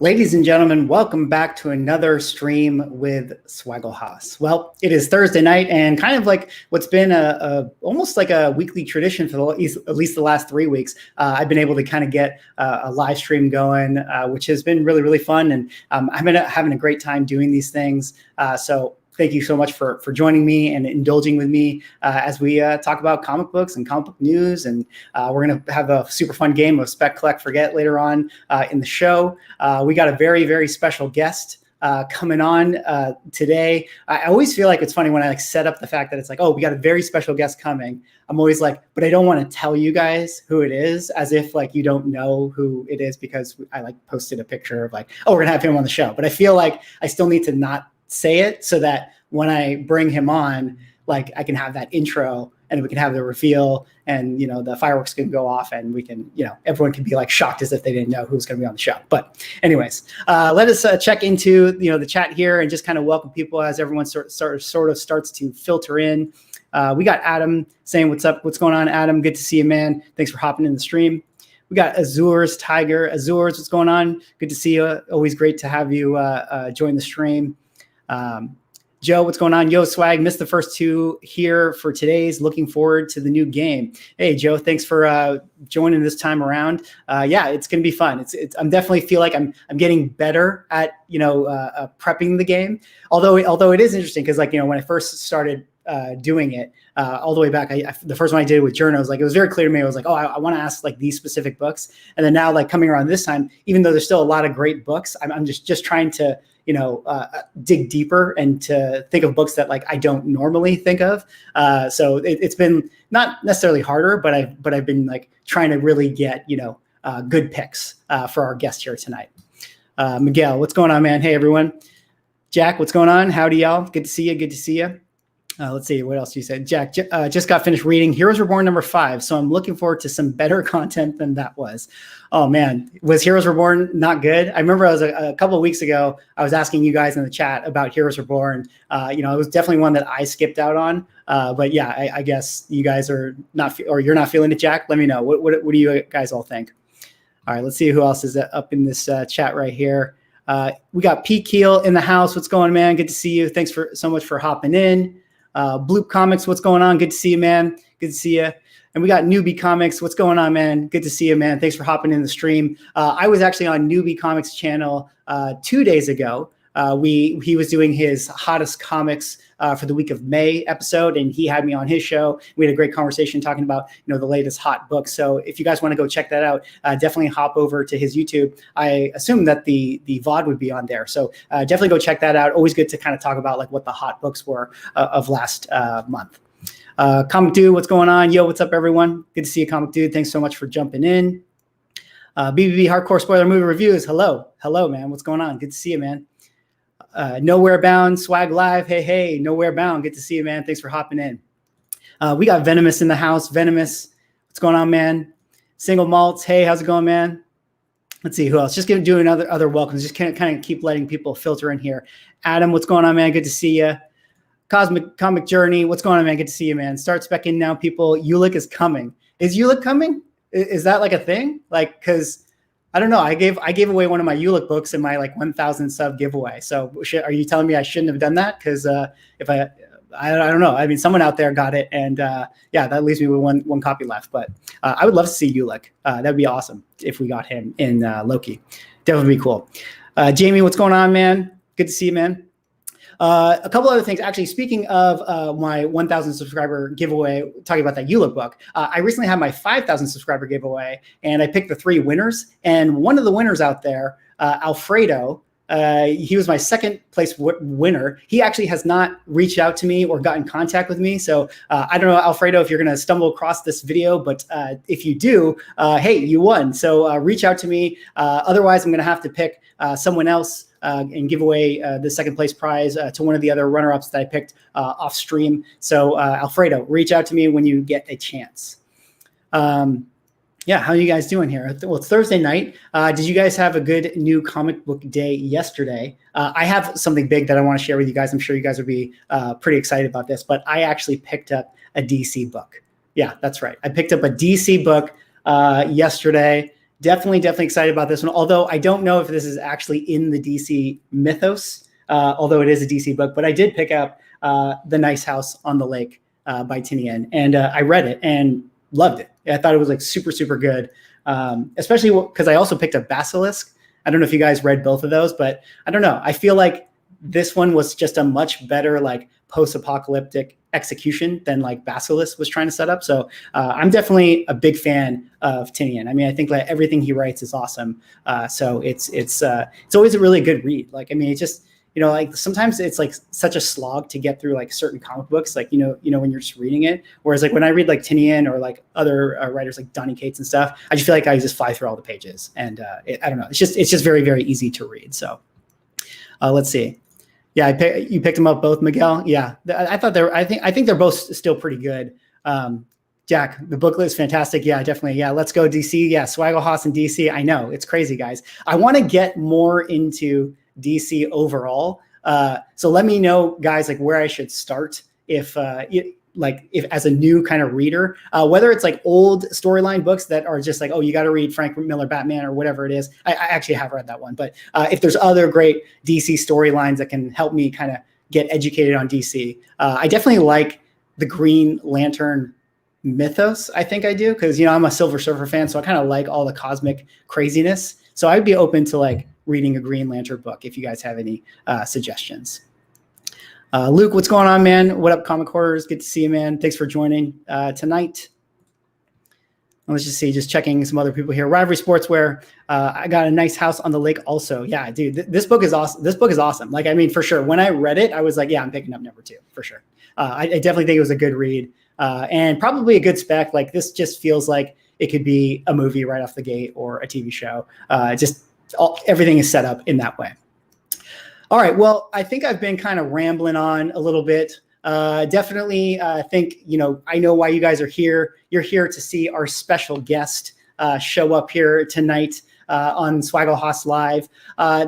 Ladies and gentlemen, welcome back to another stream with Swagglehaus. Well, it is Thursday night, and kind of like what's been almost like a weekly tradition for at least the last 3 weeks. I've been able to kind of get a live stream going, which has been really, really fun, and I've been having a great time doing these things. So thank you so much for joining me and indulging with me as we talk about comic books and comic book news. And we're going to have a super fun game of Spec, Collect, Forget later on in the show. We got a very, very special guest coming on today. I always feel like it's funny when I set up the fact that it's like, oh, we got a very special guest coming. I'm always like, but I don't want to tell you guys who it is, as if like you don't know who it is, because I like posted a picture of like, oh, we're gonna have him on the show. But I feel like I still need to not say it so that when I bring him on, like I can have that intro and we can have the reveal and, you know, the fireworks can go off and we can, you know, everyone can be like shocked as if they didn't know who's going to be on the show. But anyways, let us check into, you know, the chat here and just kind of welcome people as everyone sort of starts to filter in. We got Adam saying, what's up? What's going on, Adam? Good to see you, man. Thanks for hopping in the stream. We got Azur's Tiger. Azur's, what's going on? Good to see you. Always great to have you join the stream. Joe, what's going on? Yo, Swag, missed the first two here for today's. Looking forward to the new game. Hey, Joe, thanks for joining this time around. Yeah, it's going to be fun. I'm definitely feel like I'm getting better at, you know, prepping the game. Although it is interesting because, like, you know, when I first started doing it all the way back, the first one I did with journals, like it was very clear to me. I was like, oh, I want to ask like these specific books. And then now, like coming around this time, even though there's still a lot of great books, I'm just trying to, you know, dig deeper and to think of books that like I don't normally think of. So it's been not necessarily harder, but I've been like trying to really get, you know, good picks for our guest here tonight. Miguel, what's going on, man? Hey, everyone. Jack, what's going on? Howdy, y'all. Good to see you. Good to see you. Let's see, what else you said? Jack, just got finished reading Heroes Reborn #5, so I'm looking forward to some better content than that was. Oh, man. Was Heroes Reborn not good? I remember I was a couple of weeks ago, I was asking you guys in the chat about Heroes Reborn. You know, it was definitely one that I skipped out on. But yeah, I guess you guys are not, or you're not feeling it, Jack. Let me know. What do you guys all think? All right, let's see who else is up in this chat right here. We got P. Keel in the house. What's going on, man? Good to see you. Thanks so much for hopping in. Bloop Comics, what's going on? Good to see you, man. Good to see you. And we got Newbie Comics. What's going on, man? Good to see you, man. Thanks for hopping in the stream. I was actually on Newbie Comics channel 2 days ago. He was doing his hottest comics for the week of May episode, and he had me on his show. We had a great conversation talking about, you know, the latest hot books. So if you guys want to go check that out, definitely hop over to his YouTube. I assume that the VOD would be on there. So definitely go check that out. Always good to kind of talk about like what the hot books were of last month. Comic Dude, what's going on? Yo, what's up, everyone? Good to see you, Comic Dude. Thanks so much for jumping in. BBB Hardcore Spoiler Movie Reviews. Hello, man. What's going on? Good to see you, man. Nowhere Bound, Swag Live. Hey, Nowhere Bound. Good to see you, man. Thanks for hopping in. We got Venomous in the house. Venomous, what's going on, man? Single Malts. Hey, how's it going, man? Let's see who else. Just doing other welcomes. Just kind of keep letting people filter in here. Adam, what's going on, man? Good to see you. Cosmic Comic Journey. What's going on, man? Good to see you, man. Start specking now, people. Ulick is coming. Is Ulick coming? Is that like a thing? Like, because I don't know. I gave away one of my Ulick books in my like 1,000 sub giveaway. So are you telling me I shouldn't have done that? Because if I don't know. I mean, someone out there got it, and yeah, that leaves me with one copy left. But I would love to see Ulick. That'd be awesome if we got him in Loki. Definitely be cool. Jamie, what's going on, man? Good to see you, man. A couple other things. Actually, speaking of my 1,000 subscriber giveaway, talking about that Ulick book, I recently had my 5,000 subscriber giveaway, and I picked the 3 winners. And one of the winners out there, Alfredo, he was my second place winner. He actually has not reached out to me or got in contact with me. So I don't know, Alfredo, if you're going to stumble across this video, but if you do, hey, you won. So reach out to me. Otherwise, I'm going to have to pick someone else and give away the second place prize to one of the other runner-ups that I picked off stream. So Alfredo, reach out to me when you get a chance. Yeah, how are you guys doing here? Well, it's Thursday night. Did you guys have a good new comic book day yesterday? I have something big that I want to share with you guys. I'm sure you guys will be pretty excited about this, but I actually picked up a DC book. Yeah, that's right. I picked up a DC book yesterday, definitely excited about this one. Although I don't know if this is actually in the DC mythos, although it is a DC book. But I did pick up The Nice House on the Lake by Tinian, and I read it and loved it. I thought it was like super good, especially because I also picked up Basilisk. I don't know if you guys read both of those, but I don't know. I feel like this one was just a much better like post-apocalyptic execution than like Basilisk was trying to set up. So I'm definitely a big fan of Tinian. I mean, I think like everything he writes is awesome. So it's always a really good read. Like, I mean, it just, you know, like sometimes it's like such a slog to get through like certain comic books, like, you know, when you're just reading it. Whereas like when I read like Tinian or like other writers like Donny Cates and stuff, I just feel like I just fly through all the pages, and I don't know. It's just very easy to read. So let's see. Yeah, you picked them up both, Miguel. Yeah, I thought I think they're both still pretty good. Jack, the booklet is fantastic. Yeah, definitely. Yeah, let's go DC. Yeah, Swagglehaus and DC. I know it's crazy, guys. I want to get more into DC overall. So let me know, guys, like where I should start if as a new kind of reader, whether it's like old storyline books that are just like, oh, you got to read Frank Miller Batman or whatever it is. I actually have read that one, but if there's other great DC storylines that can help me kind of get educated on DC, I definitely like the Green Lantern mythos. I think I do, because, you know, I'm a Silver Surfer fan, so I kind of like all the cosmic craziness. So I'd be open to like reading a Green Lantern book if you guys have any suggestions. Luke, what's going on, man? What up, Comic Horrors? Good to see you, man. Thanks for joining tonight. Let's just see, just checking some other people here. Rivalry Sportswear. I got a Nice House on the Lake also. Yeah, dude, this book is awesome. This book is awesome. Like, I mean, for sure. When I read it, I was like, yeah, I'm picking up number 2 for sure. I definitely think it was a good read and probably a good spec. Like, this just feels like it could be a movie right off the gate or a TV show. Everything is set up in that way. All right. Well, I think I've been kind of rambling on a little bit. Definitely think, you know, I know why you guys are here. You're here to see our special guest show up here tonight on Swagglehaus Live.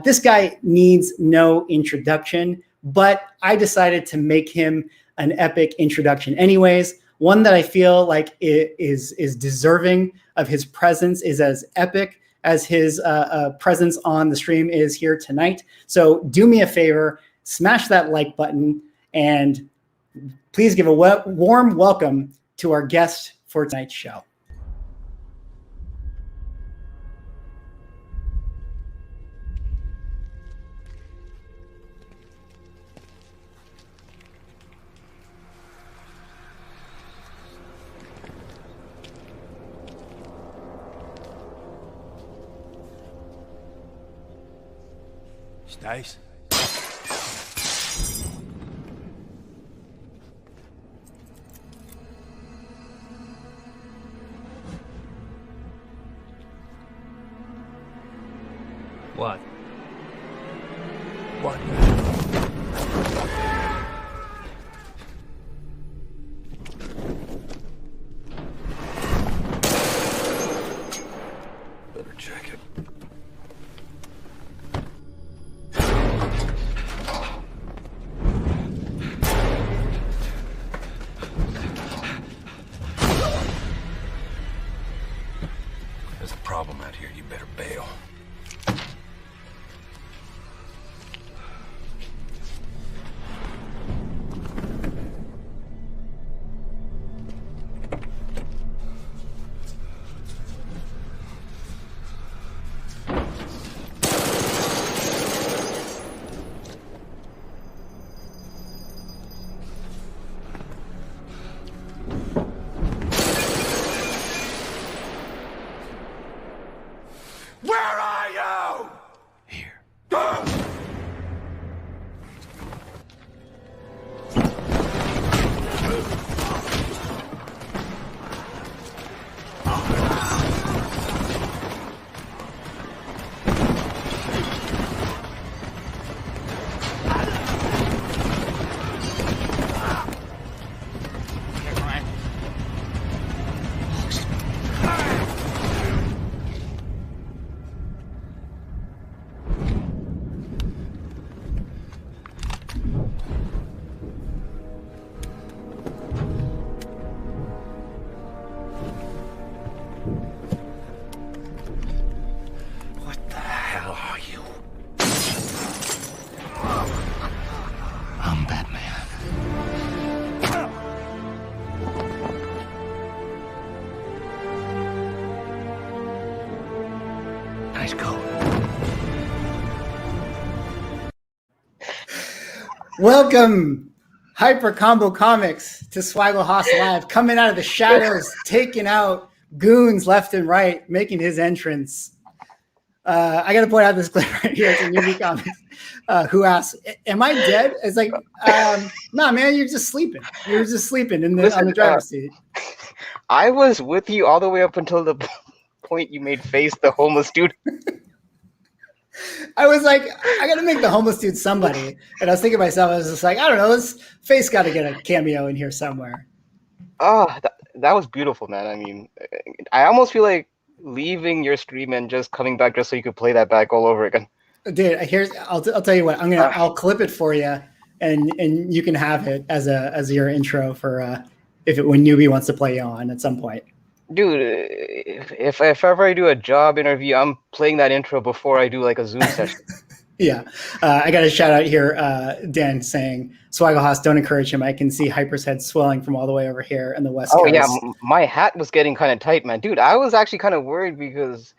This guy needs no introduction, but I decided to make him an epic introduction anyways. One that I feel like is deserving of his presence, is as epic as his presence on the stream is here tonight. So do me a favor, smash that like button, and please give a warm welcome to our guest for tonight's show. Nice. What? What? Better check it. There's a problem out here. You better bail. Where Welcome, Hyper Combo Comics, to Swagglehaus Live, coming out of the shadows, taking out goons left and right, making his entrance. I got to point out this clip right here. It's a newbie comics who asks, "Am I dead?" It's like, "Nah, man, you're just sleeping. You're just sleeping on the driver's seat." I was with you all the way up until the point you made face the homeless dude. I was like, I got to make the homeless dude somebody. And I was thinking to myself, I was just like, I don't know, this face got to get a cameo in here somewhere. Oh, that was beautiful, man. I mean, I almost feel like leaving your stream and just coming back just so you could play that back all over again. Dude, I'll tell you what, I'll clip it for you, and you can have it as your intro for when newbie wants to play you on at some point. Dude, if ever I do a job interview, I'm playing that intro before I do like a Zoom session. Yeah. I got a shout out here, Dan saying, Swagglehaus, don't encourage him. I can see Hyper's head swelling from all the way over here in the West Coast. Oh, yeah. My hat was getting kind of tight, man. Dude, I was actually kind of worried because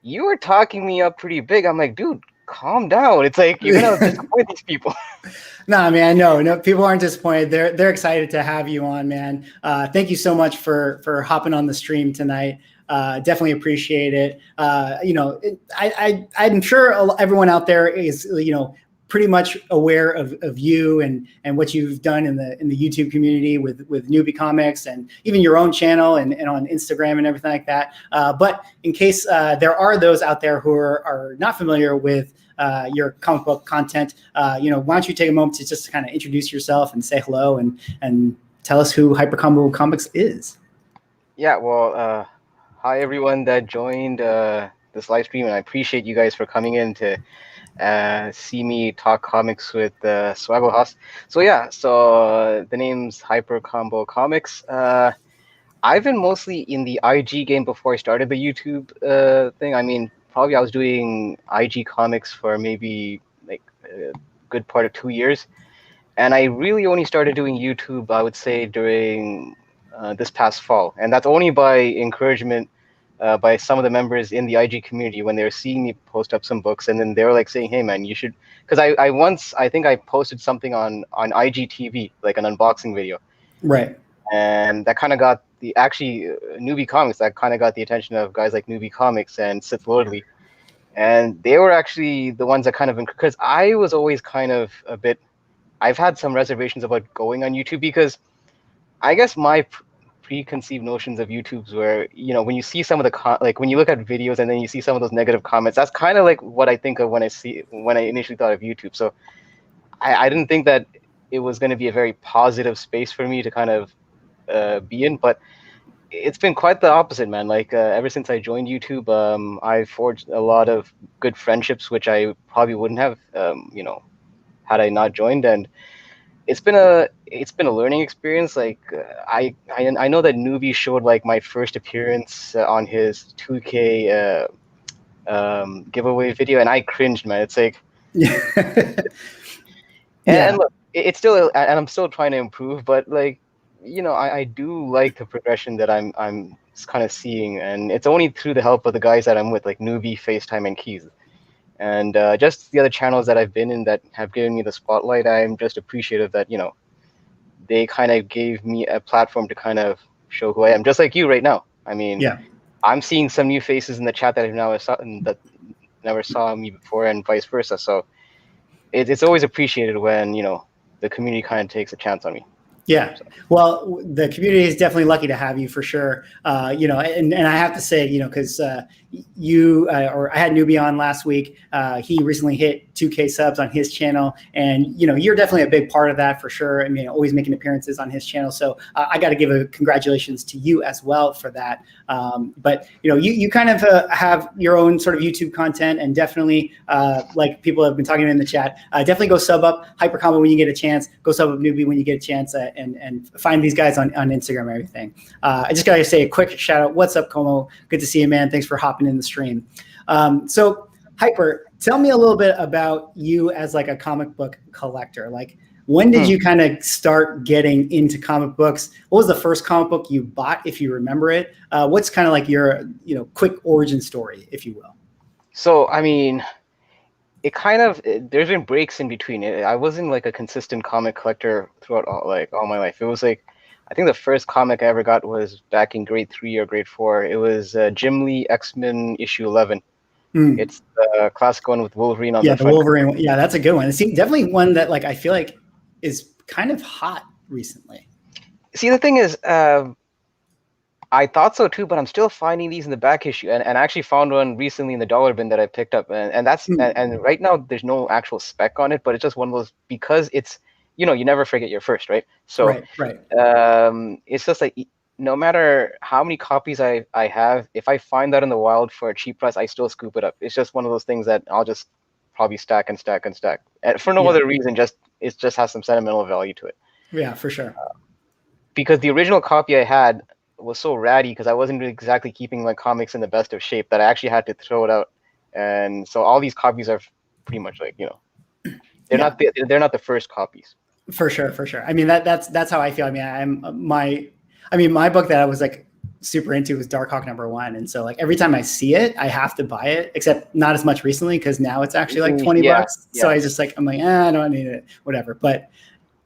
you were talking me up pretty big. I'm like, dude, calm down. It's like, you're going to disappoint these people. Nah, man, no, people aren't disappointed. They're excited to have you on, man. Thank you so much for hopping on the stream tonight. Definitely appreciate it. I'm sure everyone out there is, pretty much aware of you and what you've done in the YouTube community with newbie comics and even your own channel and on Instagram and everything like that. But in case there are those out there who are not familiar with your comic book content, why don't you take a moment to just kind of introduce yourself and say hello and tell us who Hyper Combo Comics is. Yeah, well, hi everyone that joined this live stream, and I appreciate you guys for coming in to see me talk comics with Swagglehaus. So the name's Hyper Combo Comics. I've been mostly in the IG game before I started the YouTube thing. I mean, probably I was doing IG comics for maybe like a good part of 2 years. And I really only started doing YouTube, I would say, during this past fall. And that's only by encouragement by some of the members in the IG community when they were seeing me post up some books. And then they were like saying, hey, man, you should. Because I think I posted something on IGTV, like an unboxing video. Right. And that kind of got Newbie Comics, that kind of got the attention of guys like Newbie Comics and Sith Lordly. And they were actually the ones that kind of, because I was always kind of a bit, I've had some reservations about going on YouTube because I guess my preconceived notions of YouTube's where, when you see some of the, when you look at videos and then you see some of those negative comments, that's kind of like what I think of when I initially thought of YouTube. So I didn't think that it was going to be a very positive space for me to kind of be in, but it's been quite the opposite, man. Like ever since I joined YouTube, I forged a lot of good friendships, which I probably wouldn't have, had I not joined. And it's been a learning experience. Like I know that Newbie showed like my first appearance on his 2K giveaway video, and I cringed, man. It's like, and look, it's still, and I'm still trying to improve, but like, I do like the progression that I'm kind of seeing, and it's only through the help of the guys that I'm with, like Newbie, FaceTime, and Keys, and just the other channels that I've been in that have given me the spotlight. I'm just appreciative that they kind of gave me a platform to kind of show who I am, just like you right now. I mean, yeah, I'm seeing some new faces in the chat that that never saw me before, and vice versa. So it's always appreciated when the community kind of takes a chance on me. Yeah, well, the community is definitely lucky to have you for sure. And I have to say, because I had Newbie on last week. He recently hit 2K subs on his channel, and you're definitely a big part of that for sure. I mean, always making appearances on his channel. So I got to give a congratulations to you as well for that. But you kind of have your own sort of YouTube content, and definitely like people have been talking in the chat. Definitely go sub up Hyper Combo when you get a chance. Go sub up Newbie when you get a chance, and find these guys on Instagram and everything. I just got to say a quick shout out. What's up, Como? Good to see you, man. Thanks for hopping in the stream. So Hyper, tell me a little bit about you as like a comic book collector. Like, when did you kind of start getting into comic books? What was the first comic book you bought, if you remember it? What's kind of like your quick origin story, if you will? So I mean, there's been breaks in between. I wasn't like a consistent comic collector throughout all my life. It was like, I think the first comic I ever got was back in grade 3 or grade 4. It was Jim Lee X-Men issue 11. Mm. It's the classic one with Wolverine on Yeah, the the front. Wolverine one. Yeah, that's a good one. It's definitely one that like I feel like is kind of hot recently. See, the thing is, I thought so too, but I'm still finding these in the back issue, and I actually found one recently in the dollar bin that I picked up, and that's and right now there's no actual spec on it, but it's just one of those, because it's, you never forget your first, right? So Right. it's just like, no matter how many copies I have, if I find that in the wild for a cheap price, I still scoop it up. It's just one of those things that I'll just probably stack and stack and stack, and for no other reason, it just has some sentimental value to it. Yeah, for sure. Because the original copy I had was so ratty, because I wasn't really exactly keeping my comics in the best of shape, that I actually had to throw it out. And so all these copies are pretty much like, they're not the first copies. For sure. I mean, that's how I feel. I mean, my book that I was like super into was Darkhawk #1, and so like every time I see it, I have to buy it. Except not as much recently, because now it's actually like $20. Yeah. So I'm like, I don't need it, whatever. But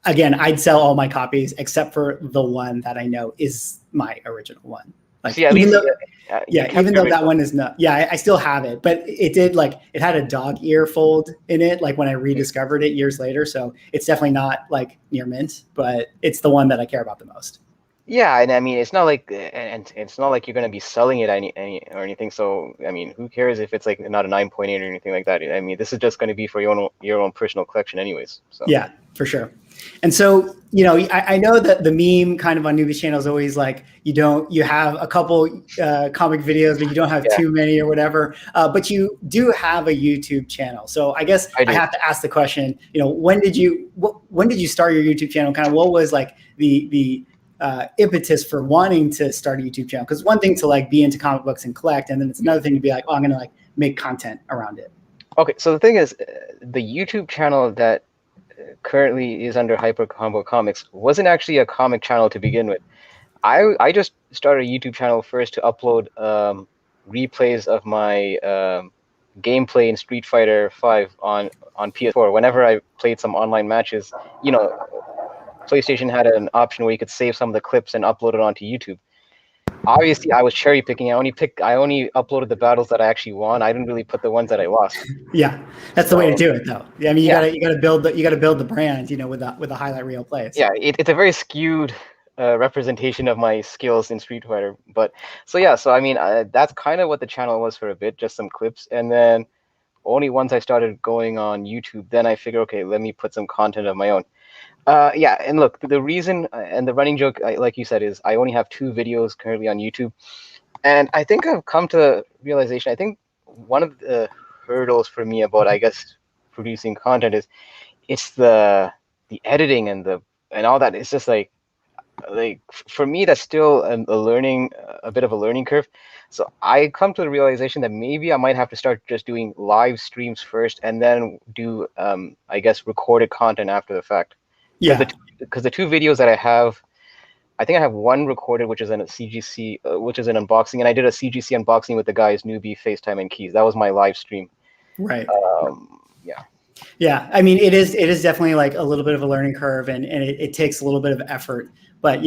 again, I'd sell all my copies except for the one that I know is my original one. Like, so even though that one is not, I still have it, but it had a dog ear fold in it, like when I rediscovered it years later. So it's definitely not like near mint, but it's the one that I care about the most. Yeah, and I mean, it's not like you're going to be selling it or anything. So I mean, who cares if it's like not a 9.8 or anything like that? I mean, this is just going to be for your own personal collection, anyways. So yeah, for sure. And so, I know that the meme kind of on Newbie's channel is always like, you have a couple comic videos, but you don't have too many or whatever. But you do have a YouTube channel. So I guess I have to ask the question, when did you start your YouTube channel? Kind of what was like the impetus for wanting to start a YouTube channel? Because one thing to like be into comic books and collect, and then it's another thing to be like, I'm going to like make content around it. Okay, so the thing is, the YouTube channel that currently is under Hyper Combo Comics wasn't actually a comic channel to begin with. I just started a YouTube channel first to upload replays of my gameplay in Street Fighter 5 on PS4. Whenever I played some online matches, PlayStation had an option where you could save some of the clips and upload it onto YouTube. Obviously, I was cherry picking. I only uploaded the battles that I actually won. I didn't really put the ones that I lost. Yeah, that's the way to do it, though. Yeah, I mean, you gotta build the brand, with a highlight reel plays. Yeah, it's a very skewed representation of my skills in Street Fighter. But so I mean, that's kind of what the channel was for a bit, just some clips, and then only once I started going on YouTube, then I figured, okay, let me put some content of my own. And look, the reason and the running joke, like you said, is I only have 2 videos currently on YouTube. And I think I've come to a realization. I think one of the hurdles for me about, I guess, producing content is it's the editing and all that. It's just like for me, that's still a bit of a learning curve. So I come to the realization that maybe I might have to start just doing live streams first, and then do, I guess, recorded content after the fact. Yeah, because the 2 videos that I have, I think I have one recorded, which is in a CGC, which is an unboxing, and I did a CGC unboxing with the guys Newbie, FaceTime, and Keys. That was my live stream. Right. Yeah. Yeah, I mean, it is definitely like a little bit of a learning curve, and it takes a little bit of effort. But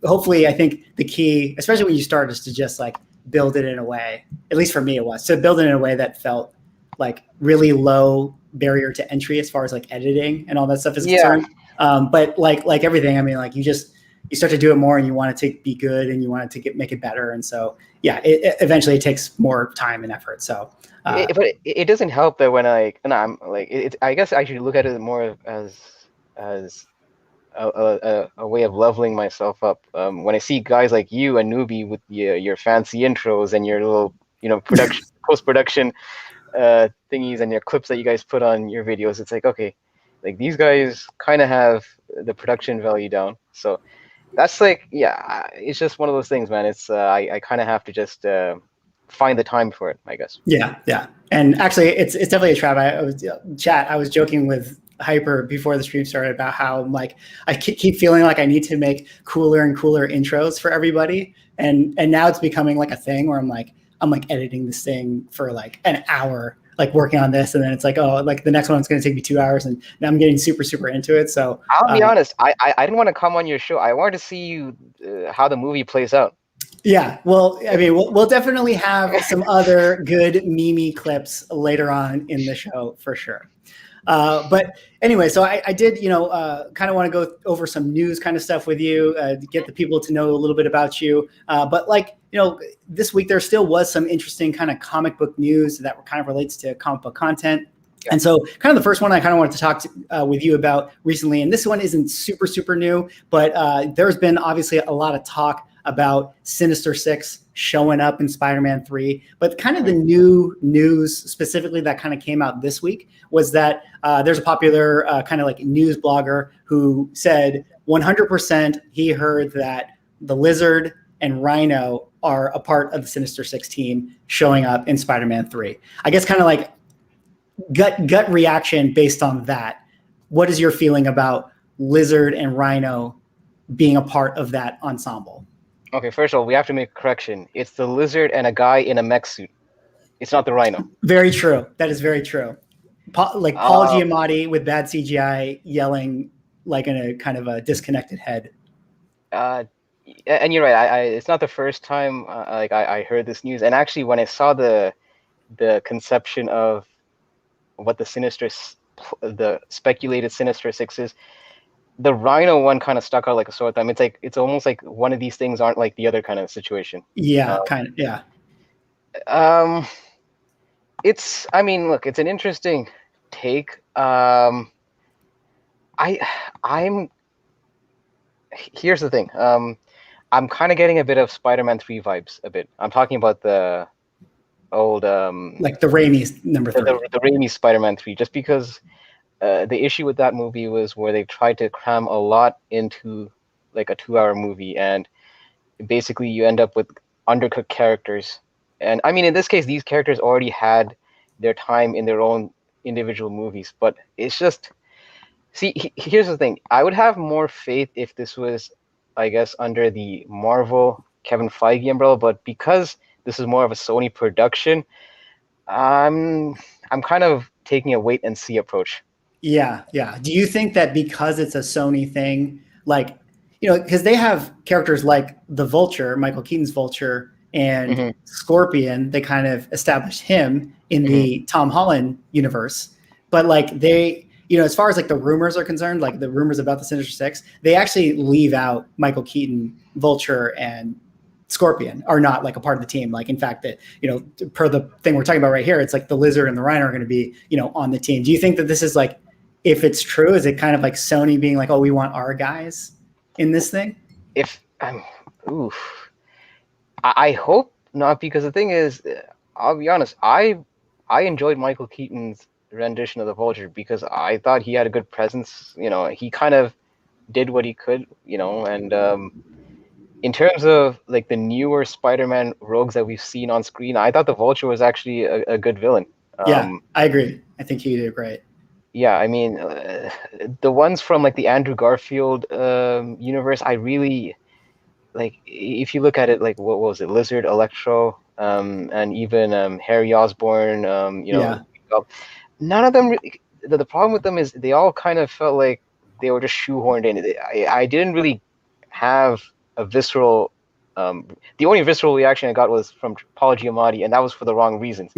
hopefully, I think the key, especially when you start, is to just like build it in a way. At least for me, it was to build it in a way that felt like really low barrier to entry as far as like editing and all that stuff is concerned. But like everything, I mean, like you start to do it more, and you want it to be good, and you want it to make it better. And so, eventually it takes more time and effort. So, but it doesn't help that when I'm like, I guess I should look at it more as a way of leveling myself up. When I see guys like you and Newbie with your fancy intros and your little, post-production thingies and your clips that you guys put on your videos, it's like, okay, like these guys kind of have the production value down. So that's like, it's just one of those things, man. It's I kind of have to just find the time for it, I guess. Yeah. And actually, it's definitely a trap. I was joking with Hyper before the stream started about how like I keep feeling like I need to make cooler and cooler intros for everybody, and now it's becoming like a thing where I'm like editing this thing for like an hour like working on this, and then it's like, oh, like the next one's going to take me 2 hours, and now I'm getting super, super into it. So I'll be honest, I didn't want to come on your show. I wanted to see you how the movie plays out. yeah, well, I mean, we'll definitely have some other good meme clips later on in the show for sure. But anyway, so I did, kind of want to go over some news kind of stuff with you, to get the people to know a little bit about you. But this week there still was some interesting kind of comic book news that kind of relates to comic book content. Yeah. And so kind of the first one I kind of wanted to talk with you about recently, and this one isn't super, super new, but there's been obviously a lot of talk about Sinister Six showing up in Spider-Man 3. But kind of the new news specifically that kind of came out this week was that there's a popular kind of like news blogger who said 100% he heard that the Lizard and Rhino are a part of the Sinister Six team showing up in Spider-Man 3. I guess kind of like gut reaction based on that. What is your feeling about Lizard and Rhino being a part of that ensemble? Okay, first of all, we have to make a correction. It's the Lizard and a guy in a mech suit. It's not the Rhino. Very true. That is very true. Paul Giamatti with bad CGI yelling like in a kind of a disconnected head. And you're right. It's not the first time I heard this news. And actually, when I saw the conception of what the speculated Sinister Six is, the Rhino one kind of stuck out like a sore thumb. It's almost like one of these things aren't like the other kind of situation. Yeah, kind of. Yeah. It's an interesting take. Here's the thing. I'm kind of getting a bit of Spider-Man 3 vibes. A bit. I'm talking about the old like the Raimi's number 3. The Raimi Spider-Man 3, just because. The issue with that movie was where they tried to cram a lot into like a 2-hour movie, and basically you end up with undercooked characters. And I mean, in this case, these characters already had their time in their own individual movies, but it's just, here's the thing. I would have more faith if this was, I guess, under the Marvel Kevin Feige umbrella, but because this is more of a Sony production, I'm kind of taking a wait and see approach. Yeah. Do you think that because it's a Sony thing, like, because they have characters like the Vulture, Michael Keaton's Vulture, and Scorpion, they kind of established him in the Tom Holland universe. But like they, as far as like the rumors are concerned, like the rumors about the Sinister Six, they actually leave out Michael Keaton, Vulture, and Scorpion are not like a part of the team. Like, in fact, that, per the thing we're talking about right here, it's like the Lizard and the Rhino are going to be, on the team. Do you think that this is like, if it's true, is it kind of like Sony being like, oh, we want our guys in this thing? I hope not, because the thing is, I'll be honest, I enjoyed Michael Keaton's rendition of the Vulture because I thought he had a good presence. He kind of did what he could, and in terms of like the newer Spider-Man rogues that we've seen on screen, I thought the Vulture was actually a good villain. Yeah, I agree. I think he did great. Yeah, I mean, the ones from like the Andrew Garfield universe, I really like. If you look at it, like what was it, Lizard, Electro, and even Harry Osborn, none of them. The problem with them is they all kind of felt like they were just shoehorned in. I didn't really have a visceral. The only visceral reaction I got was from Paul Giamatti, and that was for the wrong reasons.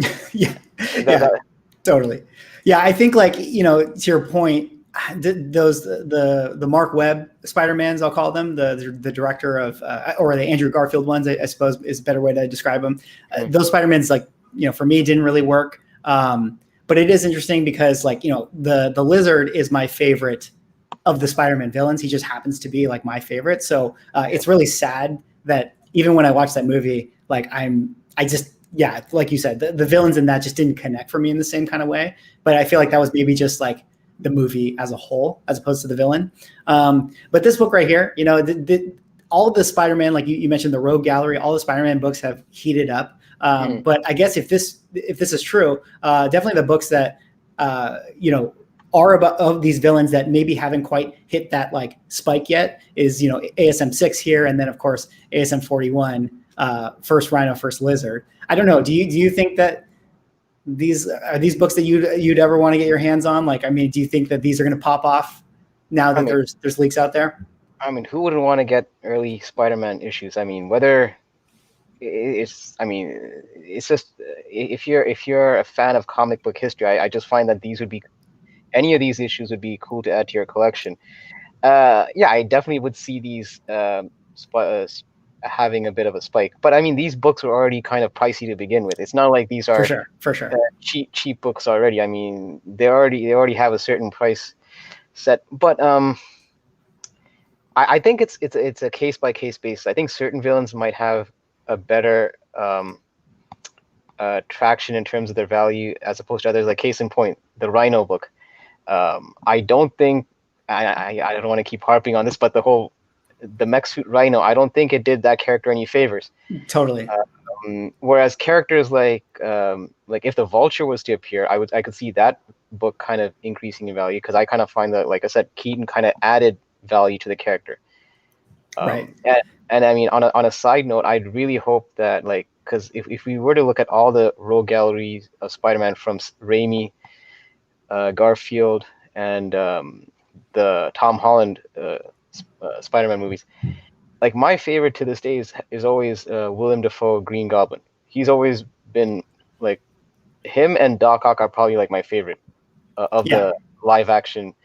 Totally. Yeah, I think like, to your point, the Mark Webb Spider-Mans, I'll call them, the director of, or the Andrew Garfield ones, I suppose is a better way to describe them. Those Spider-Mans, like, for me, didn't really work. But it is interesting because like, the Lizard is my favorite of the Spider-Man villains. He just happens to be like my favorite. So it's really sad that even when I watched that movie, like like you said, the villains in that just didn't connect for me in the same kind of way. But I feel like that was maybe just like the movie as a whole, as opposed to the villain. But this book right here, all of the Spider-Man, like you mentioned, the Rogue Gallery, all the Spider-Man books have heated up. But I guess if this is true, definitely the books that are about of these villains that maybe haven't quite hit that like spike yet is ASM 6 here, and then of course ASM 41, first Rhino, first Lizard. I don't know. Do you think that are these books that you'd ever want to get your hands on? Like, I mean, do you think that these are going to pop off now that there's leaks out there? I mean, who wouldn't want to get early Spider-Man issues? I mean, whether it's just if you're a fan of comic book history, I just find that any of these issues would be cool to add to your collection. Yeah, I definitely would see these having a bit of a spike. But I mean, these books are already kind of pricey to begin with. It's not like these are for sure cheap books already. I mean, they already have a certain price set. But I think it's a case by case basis. I think certain villains might have a better traction in terms of their value as opposed to others. Like case in point, the Rhino book. I don't think I don't want to keep harping on this, but the mech suit Rhino, I don't think it did that character any favors. Totally. Whereas characters like if the Vulture was to appear, I could see that book kind of increasing in value because I kind of find that, like I said, Keaton kind of added value to the character. Right. And I mean, on a side note, I'd really hope that, like, because if we were to look at all the rogue galleries of Spider-Man from Raimi, Garfield, and the Tom Holland Spider-Man movies, like my favorite to this day is always Willem Dafoe Green Goblin. He's always been like, him and Doc Ock are probably like my favorite of the live action.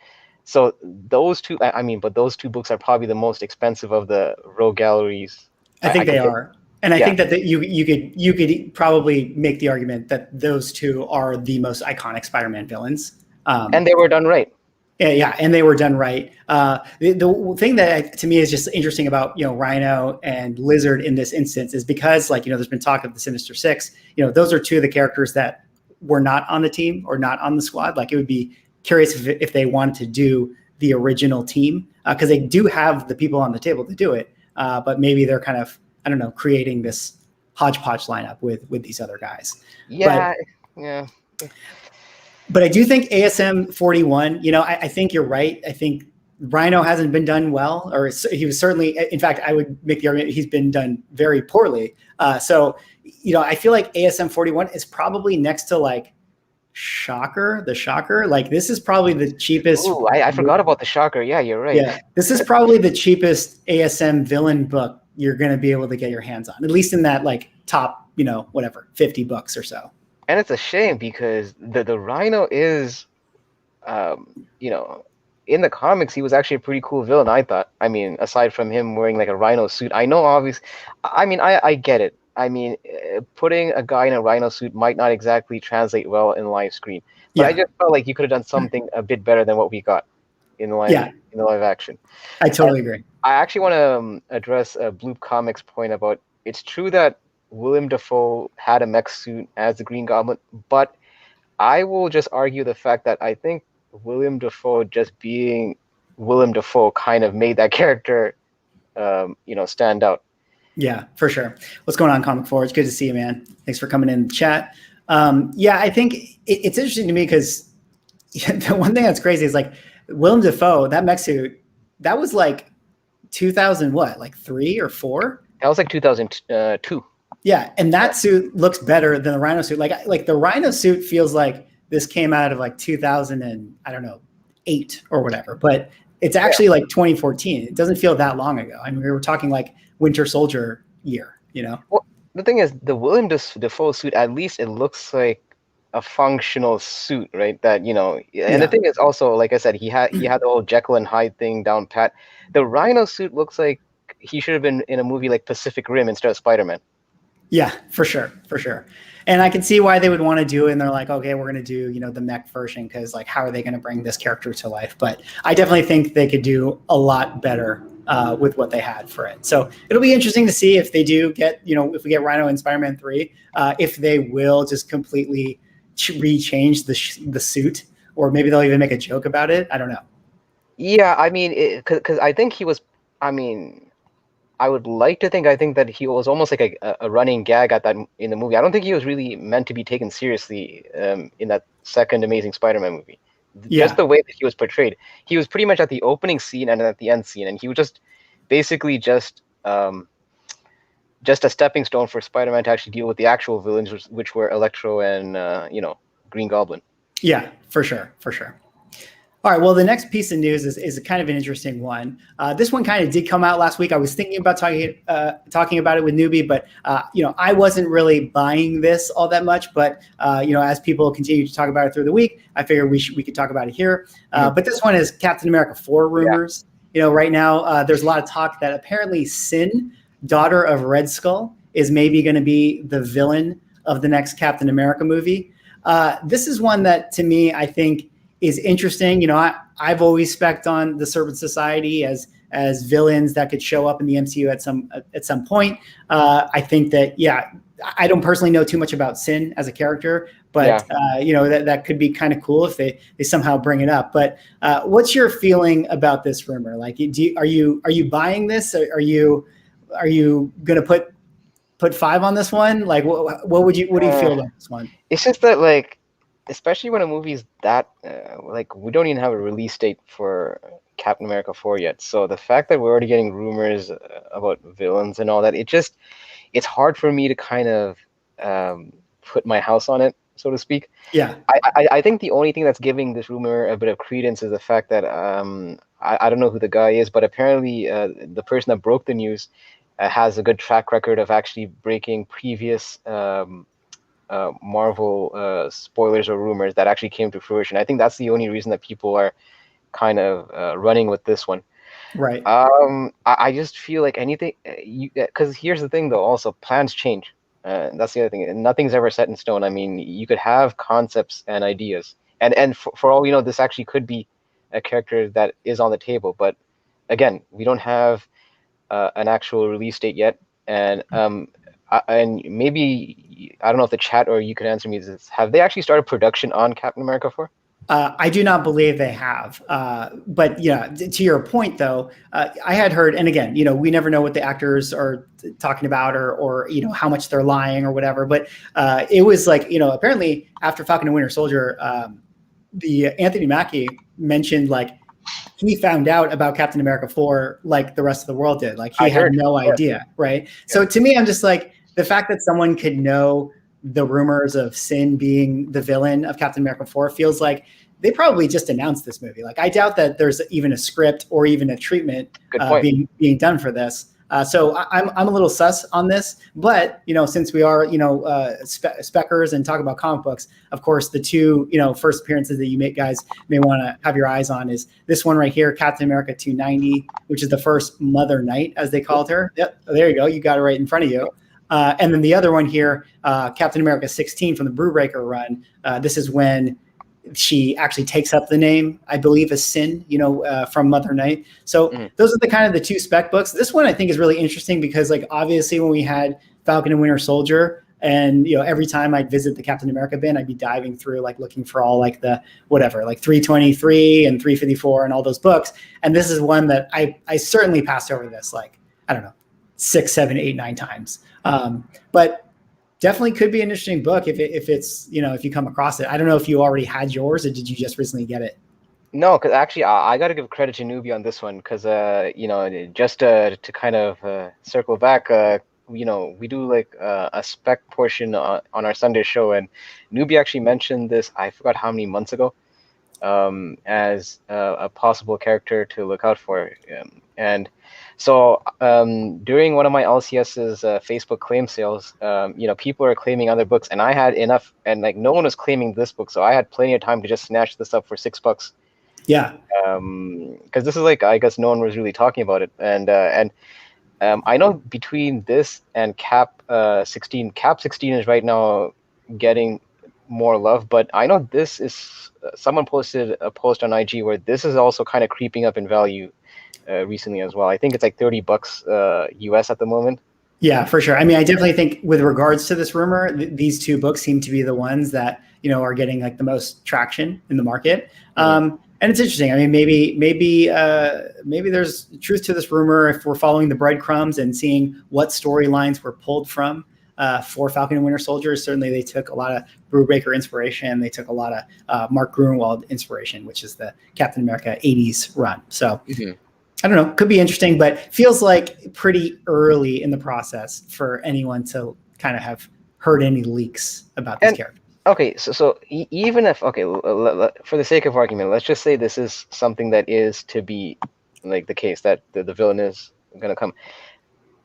So those two, but those two books are probably the most expensive of the rogue galleries. I think they are. And I think that you could probably make the argument that those two are the most iconic Spider-Man villains. And they were done right. Yeah, and they were done right. The thing that to me is just interesting about Rhino and Lizard in this instance is because there's been talk of the Sinister Six. Those are two of the characters that were not on the team or not on the squad. Like it would be curious if they wanted to do the original team because they do have the people on the table to do it, but maybe they're kind of creating this hodgepodge lineup with these other guys. Yeah. But I do think ASM 41, I think you're right. I think Rhino hasn't been done well, or he was certainly, in fact, I would make the argument he's been done very poorly. So I feel like ASM 41 is probably next to like the Shocker. Like this is probably the cheapest. Oh, I forgot about the Shocker. Yeah, you're right. Yeah, this is probably the cheapest ASM villain book you're going to be able to get your hands on, at least in that like top, whatever, 50 bucks or so. And it's a shame because the Rhino is, in the comics, he was actually a pretty cool villain, I thought. I mean, aside from him wearing like a Rhino suit, I know obviously, I get it. I mean, putting a guy in a Rhino suit might not exactly translate well in live screen. But I just felt like you could have done something a bit better than what we got in the live action. I totally agree. I actually want to address Bloop Comics' point about it's true that Willem Dafoe had a mech suit as the Green Goblin, but I will just argue the fact that I think Willem Dafoe just being Willem Dafoe kind of made that character, stand out. Yeah, for sure. What's going on, Comic Forward? It's good to see you, man. Thanks for coming in the chat. I think it's interesting to me because the one thing that's crazy is like Willem Dafoe, that mech suit, that was like 2000, what, like 3 or 4? That was like 2002. Yeah, and that suit looks better than the Rhino suit. Like the Rhino suit feels like this came out of like 2008 or whatever, but it's actually like 2014. It doesn't feel that long ago. I mean, we were talking like Winter Soldier year, Well, the thing is, the Willem Dafoe suit, at least it looks like a functional suit, right? That and the thing is also, like I said, he had the whole Jekyll and Hyde thing down pat. The Rhino suit looks like he should have been in a movie like Pacific Rim instead of Spider-Man. Yeah, for sure. And I can see why they would want to do it. And they're like, okay, we're going to do, the mech version because like, how are they going to bring this character to life? But I definitely think they could do a lot better with what they had for it. So it'll be interesting to see if they do get, if we get Rhino in Spider-Man 3, if they will just completely rechange the suit, or maybe they'll even make a joke about it. I don't know. Yeah, I mean, because I think he was, I would like to think, that he was almost like a running gag in the movie. I don't think he was really meant to be taken seriously in that second Amazing Spider-Man movie. Yeah. Just the way that he was portrayed. He was pretty much at the opening scene and at the end scene, and he was just basically just a stepping stone for Spider-Man to actually deal with the actual villains, which were Electro and Green Goblin. Yeah, for sure. All right. Well, the next piece of news is kind of an interesting one. This one kind of did come out last week. I was thinking about talking about it with Newbie, but I wasn't really buying this all that much. But as people continue to talk about it through the week, I figured we could talk about it here. But this one is Captain America 4 rumors. Yeah. Right now there's a lot of talk that apparently Sin, daughter of Red Skull, is maybe going to be the villain of the next Captain America movie. This is one that, to me, I think is interesting. I've always spec'd on the Serpent Society as villains that could show up in the MCU at some point. I think that, I don't personally know too much about Sin as a character, but that could be kind of cool if they somehow bring it up. But what's your feeling about this rumor? Like, are you buying this? Are you going to put 5 on this one? Like, what do you feel about this one? It's just that, like, especially when a movie's that we don't even have a release date for Captain America 4 yet. So the fact that we're already getting rumors about villains and all that, it's hard for me to kind of put my house on it, so to speak. Yeah. I think the only thing that's giving this rumor a bit of credence is the fact that I don't know who the guy is, but apparently the person that broke the news has a good track record of actually breaking previous Marvel spoilers or rumors that actually came to fruition. I think that's the only reason that people are kind of running with this one. Right. I just feel like anything, because here's the thing though, also plans change. That's the other thing. Nothing's ever set in stone. I mean, you could have concepts and ideas, and for all we know, this actually could be a character that is on the table. But again, we don't have an actual release date yet, and maybe, I don't know if the chat or you could answer me this, have they actually started production on Captain America 4? I do not believe they have. But to your point, though, I had heard, and again, we never know what the actors are talking about or how much they're lying or whatever. But it was like, apparently after Falcon and Winter Soldier, the Anthony Mackie mentioned like he found out about Captain America 4 like the rest of the world did. Like he had no idea, right? Yeah. So to me, I'm just like, the fact that someone could know the rumors of Sin being the villain of Captain America 4 feels like they probably just announced this movie. Like I doubt that there's even a script or even a treatment being done for this. So I'm a little sus on this, but since we are speckers and talk about comic books, of course the two first appearances that you guys may want to have your eyes on is this one right here, Captain America 290, which is the first Mother Night as they called her. Yep, there you go, you got it right in front of you. And then the other one here, Captain America 16 from the Brubaker run. This is when she actually takes up the name, I believe, as Sin, from Mother Night. So those are the two spec books. This one I think is really interesting because, like, obviously when we had Falcon and Winter Soldier, and every time I'd visit the Captain America bin, I'd be diving through, like, looking for all like the whatever, like 323 and 354 and all those books. And this is one that I certainly passed over this, like, I don't know, 6, 7, 8, 9 times. But definitely could be an interesting book if it's if you come across it. I don't know if you already had yours or did you just recently get it? No, because actually I got to give credit to Newbie on this one because just to kind of circle back, we do like a spec portion on our Sunday show, and Newbie actually mentioned this, I forgot how many months ago, as a possible character to look out for, and so during one of my LCS's Facebook claim sales, people are claiming other books, and I had enough, and like no one was claiming this book, so I had plenty of time to just snatch this up for $6. Yeah. Because this is like, I guess no one was really talking about it, and I know between this and Cap 16 is right now getting more love, but I know this is someone posted a post on IG where this is also kind of creeping up in value. Recently as well. I think it's like $30 US at the moment. Yeah, for sure. I mean, I definitely think with regards to this rumor, these two books seem to be the ones that are getting like the most traction in the market. And it's interesting. I mean, maybe there's truth to this rumor if we're following the breadcrumbs and seeing what storylines were pulled from for Falcon and Winter Soldier. Certainly, they took a lot of Brubaker inspiration. They took a lot of Mark Gruenwald inspiration, which is the Captain America 80s run. So. I don't know, could be interesting, but feels like pretty early in the process for anyone to kind of have heard any leaks about this character. Okay, so even if, okay, for the sake of argument, let's just say this is something that is to be like the case, that the villain is going to come.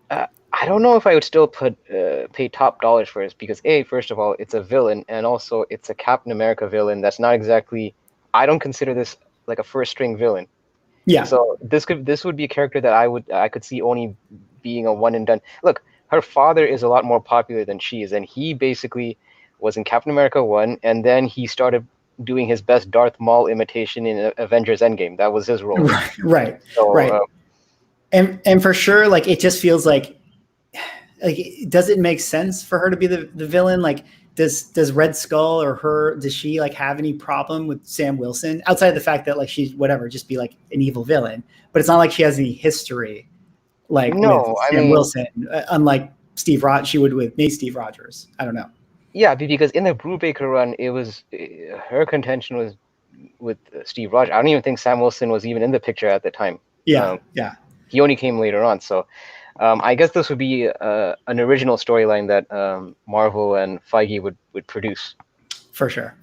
I don't know if I would still pay top dollars for this, because first of all, it's a villain, and also it's a Captain America villain that's not exactly, I don't consider this like a first string villain. Yeah. So this would be a character that I could see only being a one and done. Look, her father is a lot more popular than she is, and he basically was in Captain America 1, and then he started doing his best Darth Maul imitation in Avengers Endgame. That was his role. Right. So, right. And for sure, like, it just feels like does it make sense for her to be the villain? Like, does Red Skull or her, does she like have any problem with Sam Wilson outside of the fact that like she's whatever, just be like an evil villain? But it's not like she has any history like with Sam Wilson, unlike Steve Rogers, she would with Steve Rogers. I don't know. Yeah, because in the Brubaker run, it was her contention was with Steve Rogers. I don't even think Sam Wilson was even in the picture at the time. Yeah, he only came later on. So I guess this would be an original storyline that Marvel and Feige would produce. For sure.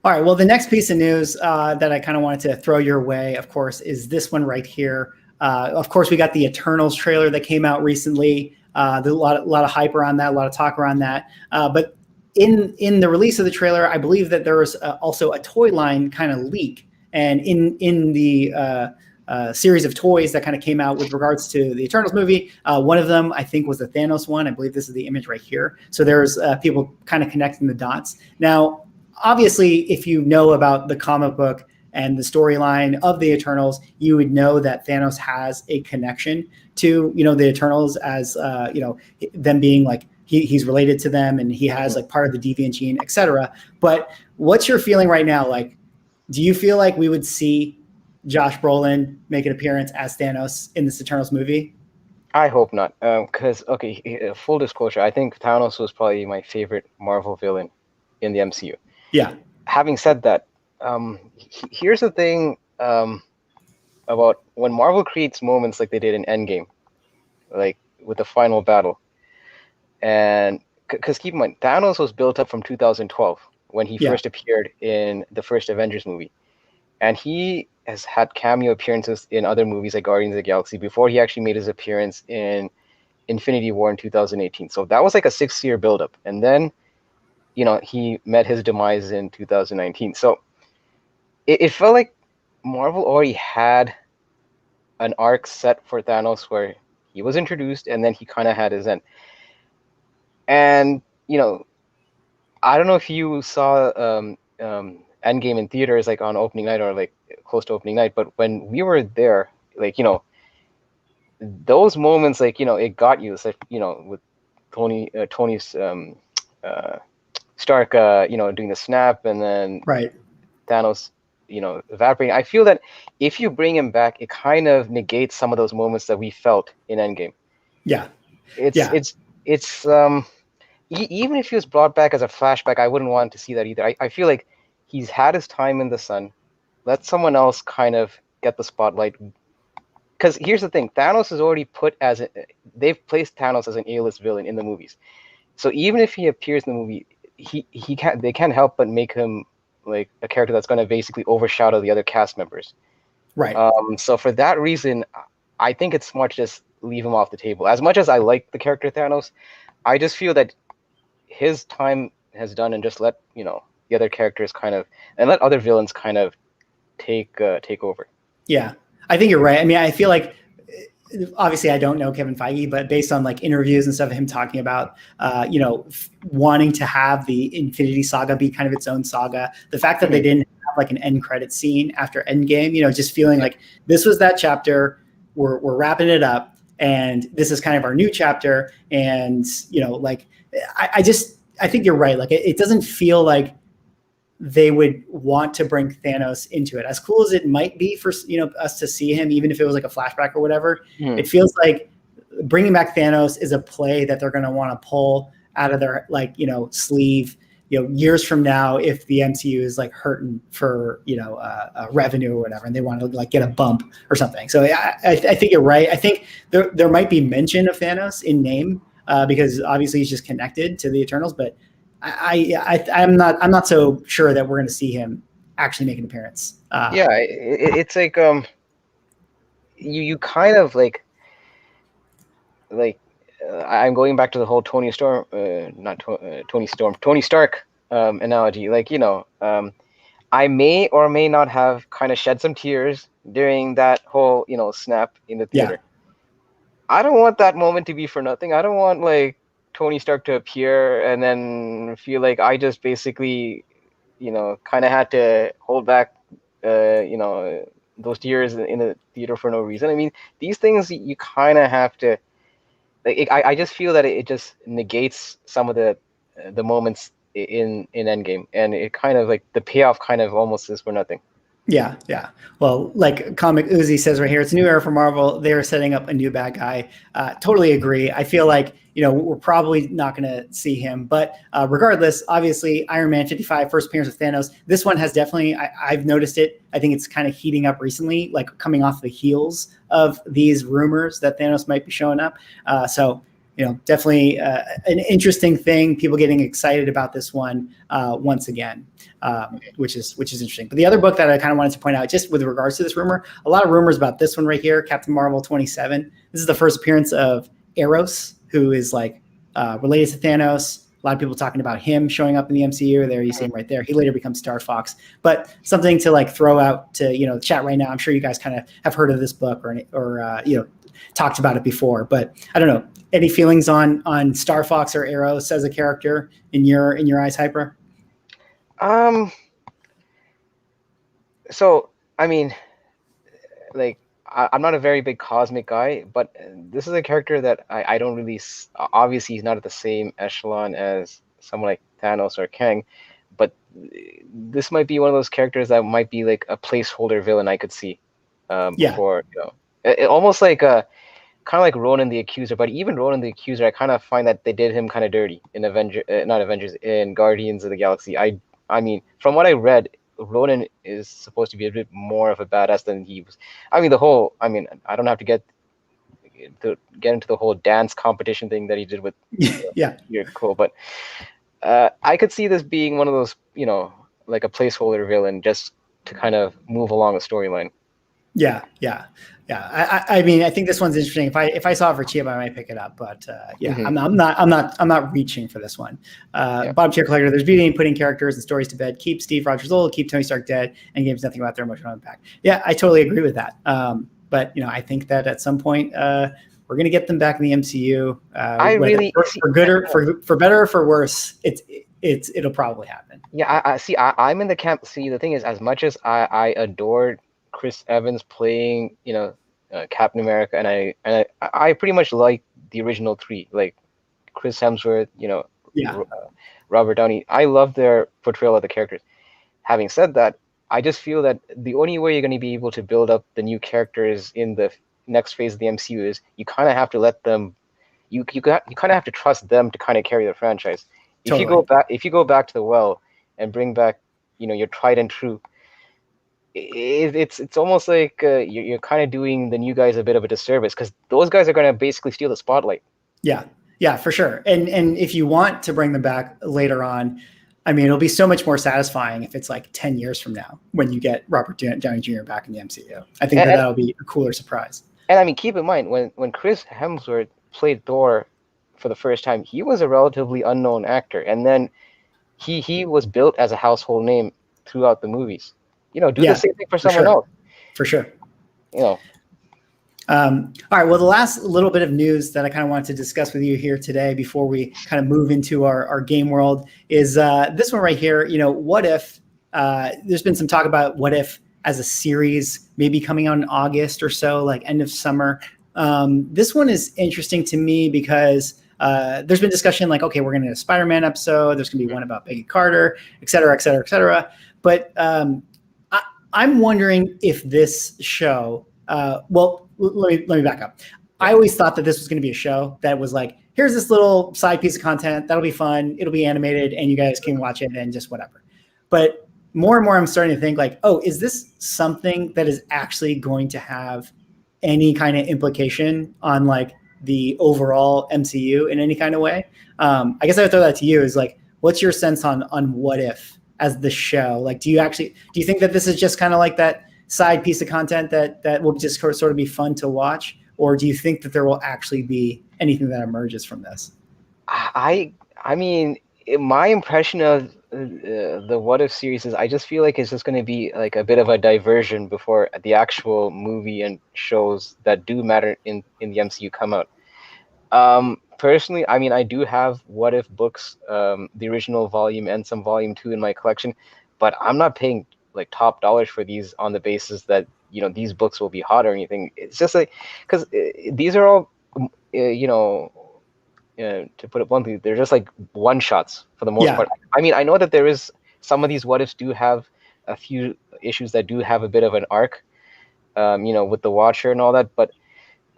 All right. Well, the next piece of news that I kind of wanted to throw your way, of course, is this one right here. Of course, we got the Eternals trailer that came out recently. There's a lot of hype around that, a lot of talk around that. But in the release of the trailer, I believe that there was also a toy line kind of leak. And in the series of toys that kind of came out with regards to the Eternals movie, one of them, I think, was the Thanos one. I believe this is the image right here. So there's people kind of connecting the dots. Now, obviously, if you know about the comic book and the storyline of the Eternals, you would know that Thanos has a connection to, the Eternals, as, them being like, he's related to them and he has like part of the deviant gene, etc. But what's your feeling right now? Like, do you feel like we would see Josh Brolin make an appearance as Thanos in this Eternals movie? I hope not. Because, full disclosure, I think Thanos was probably my favorite Marvel villain in the MCU. Yeah. Having said that, here's the thing about when Marvel creates moments like they did in Endgame, like with the final battle. And because keep in mind, Thanos was built up from 2012 when he first appeared in the first Avengers movie. And he has had cameo appearances in other movies like Guardians of the Galaxy before he actually made his appearance in Infinity War in 2018. So that was like a 6-year buildup. And then, he met his demise in 2019. So it felt like Marvel already had an arc set for Thanos where he was introduced and then he kind of had his end. And, I don't know if you saw Endgame in theaters like on opening night or like close to opening night, but when we were there, like, those moments, like, it got you. It's like, with Tony's Stark, doing the snap and then Thanos, evaporating. I feel that if you bring him back, it kind of negates some of those moments that we felt in Endgame. Yeah. It's even if he was brought back as a flashback, I wouldn't want to see that either. I feel like he's had his time in the sun. Let someone else kind of get the spotlight. Because here's the thing, Thanos is already they've placed Thanos as an A-list villain in the movies. So even if he appears in the movie, they can't help but make him like a character that's going to basically overshadow the other cast members. Right. So for that reason, I think it's smart to just leave him off the table. As much as I like the character Thanos, I just feel that his time has done, and just let the other characters and let other villains kind of take over. Yeah, I think you're right. I mean, I feel like obviously I don't know Kevin Feige, but based on like interviews and stuff, him talking about wanting to have the Infinity Saga be kind of its own saga, the fact that they didn't have like an end credit scene after Endgame, just feeling like this was that chapter, we're wrapping it up, and this is kind of our new chapter, and like I think you're right. Like it doesn't feel like they would want to bring Thanos into it. As cool as it might be for us to see him, even if it was like a flashback or whatever, it feels like bringing back Thanos is a play that they're going to want to pull out of their sleeve years from now, if the MCU is like hurting for revenue or whatever, and they want to like get a bump or something. So I think you're right. I think there might be mention of Thanos in name because obviously he's just connected to the Eternals, but I'm not so sure that we're going to see him actually make an appearance. It's like you kind of like I'm going back to the whole Tony Storm, Tony Stark analogy. I may or may not have kind of shed some tears during that whole snap in the theater. Yeah. I don't want that moment to be for nothing. I don't want like Tony Stark to appear and then feel like I just basically kind of had to hold back those tears in the theater for no reason. I mean, these things you kind of have to. I just feel that it just negates some of the moments in Endgame, and it kind of like the payoff kind of almost is for nothing. Yeah. Well, like Comic Uzi says right here, it's a new era for Marvel. They are setting up a new bad guy. Totally agree. I feel like we're probably not going to see him, but regardless, obviously, Iron Man 55, first appearance of Thanos. This one has definitely, I've noticed it. I think it's kind of heating up recently, like coming off the heels of these rumors that Thanos might be showing up. So definitely an interesting thing. People getting excited about this one once again, which is interesting. But the other book that I kind of wanted to point out, just with regards to this rumor, a lot of rumors about this one right here, Captain Marvel 27. This is the first appearance of Eros, who is like related to Thanos. A lot of people talking about him showing up in the MCU. There you see him right there. He later becomes Star Fox. But something to like throw out to chat right now. I'm sure you guys kind of have heard of this book or talked about it before. But I don't know. Any feelings on Star Fox or Eros as a character in your eyes, Hyper? So I mean, like I'm not a very big cosmic guy, but this is a character that I don't really. Obviously, he's not at the same echelon as someone like Thanos or Kang, but this might be one of those characters that might be like a placeholder villain I could see. Before almost like a. Kind of like Ronan the Accuser, but even Ronan the Accuser, I kind of find that they did him kind of dirty in in Guardians of the Galaxy. I mean, from what I read, Ronan is supposed to be a bit more of a badass than he was. I mean, I don't have to get into the whole dance competition thing that he did with you're cool, but I could see this being one of those, like a placeholder villain just to kind of move along a storyline. Yeah. I mean, I think this one's interesting. If I saw it for cheap, I might pick it up. But I'm not reaching for this one. Bob Chair Collector, there's beauty in putting characters and stories to bed. Keep Steve Rogers old, keep Tony Stark dead, and games nothing about their emotional impact. Yeah, I totally agree with that. But I think that at some point we're going to get them back in the MCU. For better or for worse, it'll probably happen. Yeah, I see. I'm in the camp. See, the thing is, as much as I adored Chris Evans playing, Captain America, and I pretty much like the original three, like Chris Hemsworth, Robert Downey. I love their portrayal of the characters. Having said that, I just feel that the only way you're going to be able to build up the new characters in the next phase of the MCU is you kind of have to let them. You kind of have to trust them to kind of carry the franchise. Totally. If you go back to the well and bring back, your tried and true. It's almost like you're kind of doing the new guys a bit of a disservice because those guys are going to basically steal the spotlight. Yeah, for sure. And if you want to bring them back later on, I mean, it'll be so much more satisfying if it's like 10 years from now when you get Robert Downey Jr. back in the MCU. I think that'll be a cooler surprise. And I mean, keep in mind when Chris Hemsworth played Thor for the first time, he was a relatively unknown actor, and then he was built as a household name throughout the movies. The same thing for someone else. For sure. All right. Well, the last little bit of news that I kind of wanted to discuss with you here today before we kind of move into our game world is this one right here. What if there's been some talk about what if as a series maybe coming out in August or so, like end of summer. This one is interesting to me because there's been discussion like, okay, we're going to get a Spider-Man episode. There's going to be one about Peggy Carter, et cetera, et cetera, et cetera. But I'm wondering if this show, let me back up. I always thought that this was going to be a show that was like here's this little side piece of content that'll be fun. It'll be animated, and you guys can watch it and just whatever. But more and more, I'm starting to think like, oh, is this something that is actually going to have any kind of implication on like the overall MCU in any kind of way? I guess I would throw that to you. Is like, what's your sense on What If as the show? Like, do you think that this is just kind of like that side piece of content that will just sort of be fun to watch, or do you think that there will actually be anything that emerges from this? I mean, my impression of the What If series is I just feel like it's just going to be like a bit of a diversion before the actual movie and shows that do matter in the MCU come out. Personally, I mean, I do have What If books, the original volume and some volume 2 in my collection, but I'm not paying like top dollars for these on the basis that, you know, these books will be hot or anything. It's just like, because these are all, you know, to put it bluntly, they're just like one shots for the most part. I mean, I know that there is some of these What Ifs do have a few issues that do have a bit of an arc, you know, with the Watcher and all that, but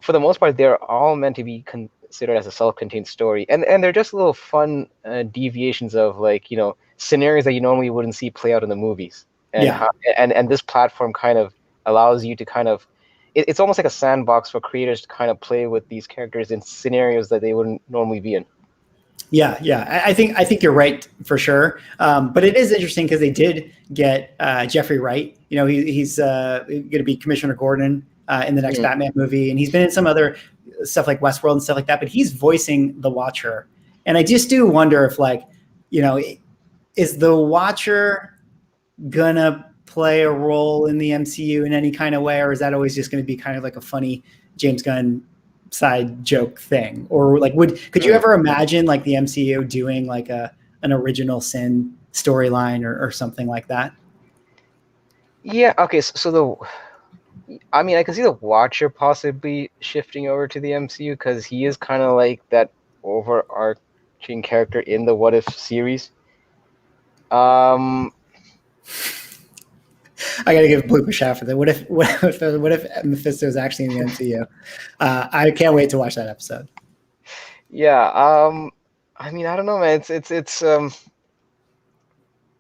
for the most part, they're all meant to be considered as a self-contained story, and they're just little fun deviations of, like, you know, scenarios that you normally wouldn't see play out in the movies. And and this platform kind of allows you to kind of, it's almost like a sandbox for creators to kind of play with these characters in scenarios that they wouldn't normally be in. Yeah. I think you're right for sure. But it is interesting because they did get Jeffrey Wright. You know, he's going to be Commissioner Gordon in the next Batman movie, and he's been in some other stuff like Westworld and stuff like that. But he's voicing the Watcher, and I just do wonder if, like, you know, is the Watcher gonna play a role in the MCU in any kind of way, or is that always just going to be kind of like a funny James Gunn side joke thing? Or like, could you ever imagine like the MCU doing like an original sin storyline or something like that? Yeah. Okay. So I mean, I can see the Watcher possibly shifting over to the MCU because he is kind of like that overarching character in the What If series. I gotta give Blue a shout for that. What if Mephisto is actually in the MCU? I can't wait to watch that episode. Yeah. I mean, I don't know, man. It's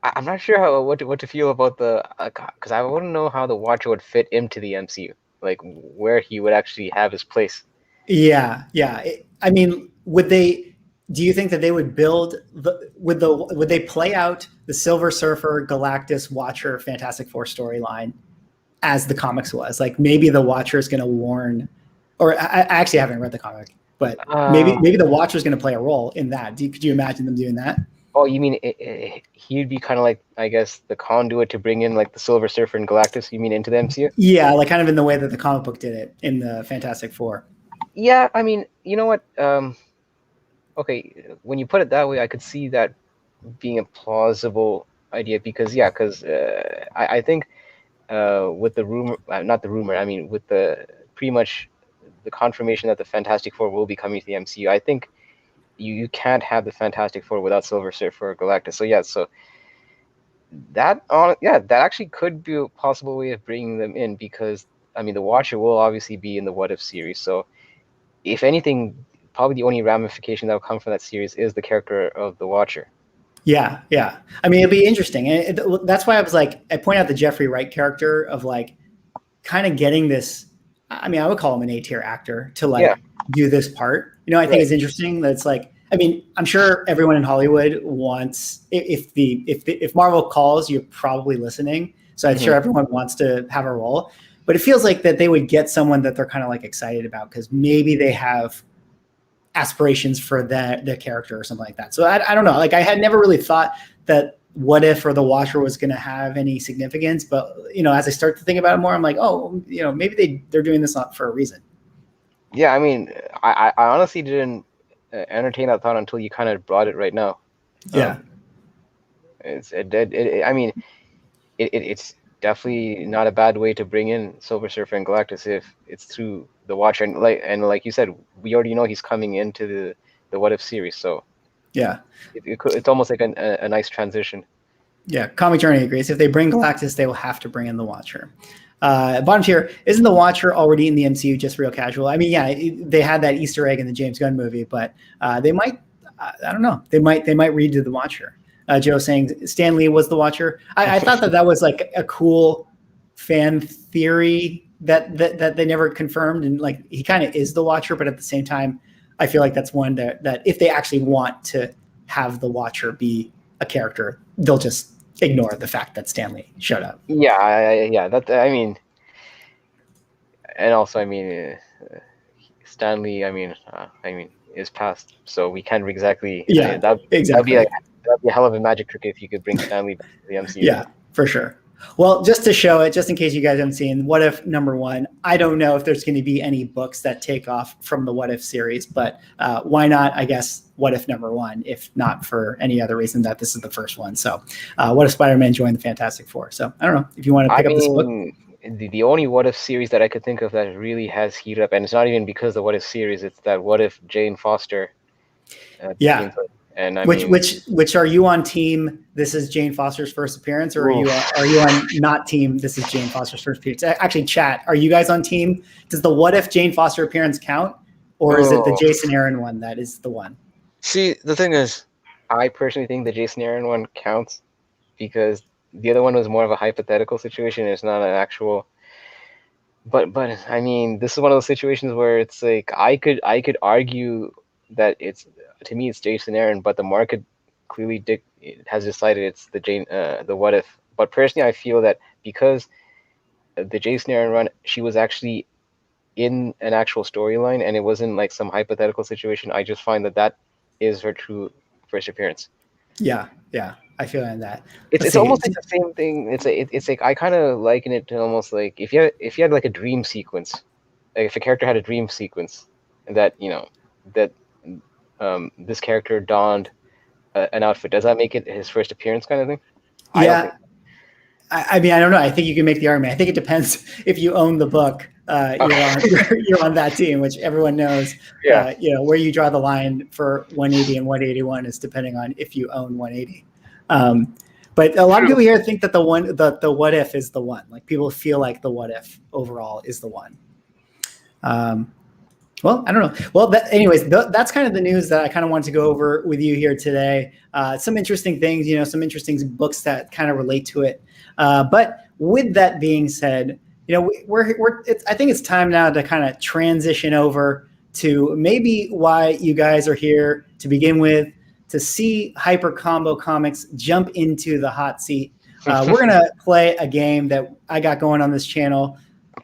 I'm not sure what to feel about the, because I wouldn't know how the Watcher would fit into the MCU, like where he would actually have his place. Yeah. I mean, do you think that they would would they play out the Silver Surfer, Galactus, Watcher, Fantastic Four storyline as the comics was? Like, maybe the Watcher is going to warn, or I actually haven't read the comic, but maybe the Watcher is going to play a role in that. Could you imagine them doing that? Oh, you mean he'd be kind of like, I guess, the conduit to bring in like the Silver Surfer and Galactus? You mean into the MCU? Yeah, like kind of in the way that the comic book did it in the Fantastic Four. Yeah, I mean, you know what? Okay, when you put it that way, I could see that being a plausible idea because I think with the rumor, not the rumor, I mean with the pretty much the confirmation that the Fantastic Four will be coming to the MCU, I think you can't have the Fantastic Four without Silver Surfer or Galactus. So that actually could be a possible way of bringing them in because, I mean, the Watcher will obviously be in the What If series. So if anything, probably the only ramification that will come from that series is the character of the Watcher. Yeah. I mean, it'd be interesting. And that's why I point out the Jeffrey Wright character of like kind of getting this, I mean, I would call him an A-tier actor to like do this part. You know, I think it's interesting that it's like, I mean, I'm sure everyone in Hollywood wants, if Marvel calls, you're probably listening. So I'm sure everyone wants to have a role, but it feels like that they would get someone that they're kind of like excited about because maybe they have aspirations for their character or something like that. So I don't know. Like, I had never really thought that What If or the Watcher was going to have any significance, but you know, as I start to think about it more, I'm like, oh, you know, maybe they're doing this for a reason. Yeah, I mean, I honestly didn't entertain that thought until you kind of brought it right now. Yeah, I mean, it's definitely not a bad way to bring in Silver Surfer and Galactus if it's through the Watcher, and like you said, we already know he's coming into the What If series, so yeah, it's almost like a nice transition. Yeah, Comic Journey agrees. If they bring Galactus, they will have to bring in the Watcher. Bottom tier, isn't the Watcher already in the MCU just real casual? I mean, yeah, they had that Easter egg in the James Gunn movie, but they might, I don't know, they might redo the Watcher. Joe saying Stan Lee was the Watcher. I thought that was like a cool fan theory that they never confirmed, and like he kind of is the Watcher, but at the same time, I feel like that's one that if they actually want to have the Watcher be a character, they'll just ignore the fact that Stan Lee showed up. Yeah. That I mean, and also I mean, Stan Lee. I mean, is past, so we can't exactly. Yeah, exactly. That'd be a hell of a magic trick if you could bring Stan Lee back to the MCU. Yeah, for sure. Well, just to show it, just in case you guys haven't seen What If #1, I don't know if there's going to be any books that take off from the What If series, but why not, I guess, What If #1, if not for any other reason that this is the first one. So what if Spider-Man joined the Fantastic Four? So I don't know if you want to pick up this book. The only What If series that I could think of that really has heated up, and it's not even because the What If series, it's that What If Jane Foster. Yeah. And which are you on team? This is Jane Foster's first appearance, or are you on not team? This is Jane Foster's first appearance. Actually, chat. Are you guys on team? Does the What If Jane Foster appearance count, or is it the Jason Aaron one that is the one? See, the thing is, I personally think the Jason Aaron one counts because the other one was more of a hypothetical situation. It's not an actual. But I mean, this is one of those situations where it's like I could argue that it's. To me, it's Jason Aaron, but the market clearly has decided it's the What If. But personally, I feel that because the Jason Aaron run, she was actually in an actual storyline, and it wasn't like some hypothetical situation. I just find that is her true first appearance. Yeah, I feel on that. It's almost like the same thing. It's like I kind of liken it to almost like if you had like a dream sequence, like if a character had a dream sequence, and that this character donned an outfit. Does that make it his first appearance kind of thing? Yeah. I mean, I don't know. I think you can make the argument. I think it depends if you own the book. You're on that team, which everyone knows. Yeah. Where you draw the line for 180 and 181 is depending on if you own 180. But a lot of people here think that the What If is the one. Like people feel like the What If overall is the one. Well, I don't know. Well, anyways, that's kind of the news that I kind of wanted to go over with you here today. Some interesting things, some interesting books that kind of relate to it. But with that being said, I think it's time now to kind of transition over to maybe why you guys are here to begin with, to see Hyper Combo Comics jump into the hot seat. We're going to play a game that I got going on this channel,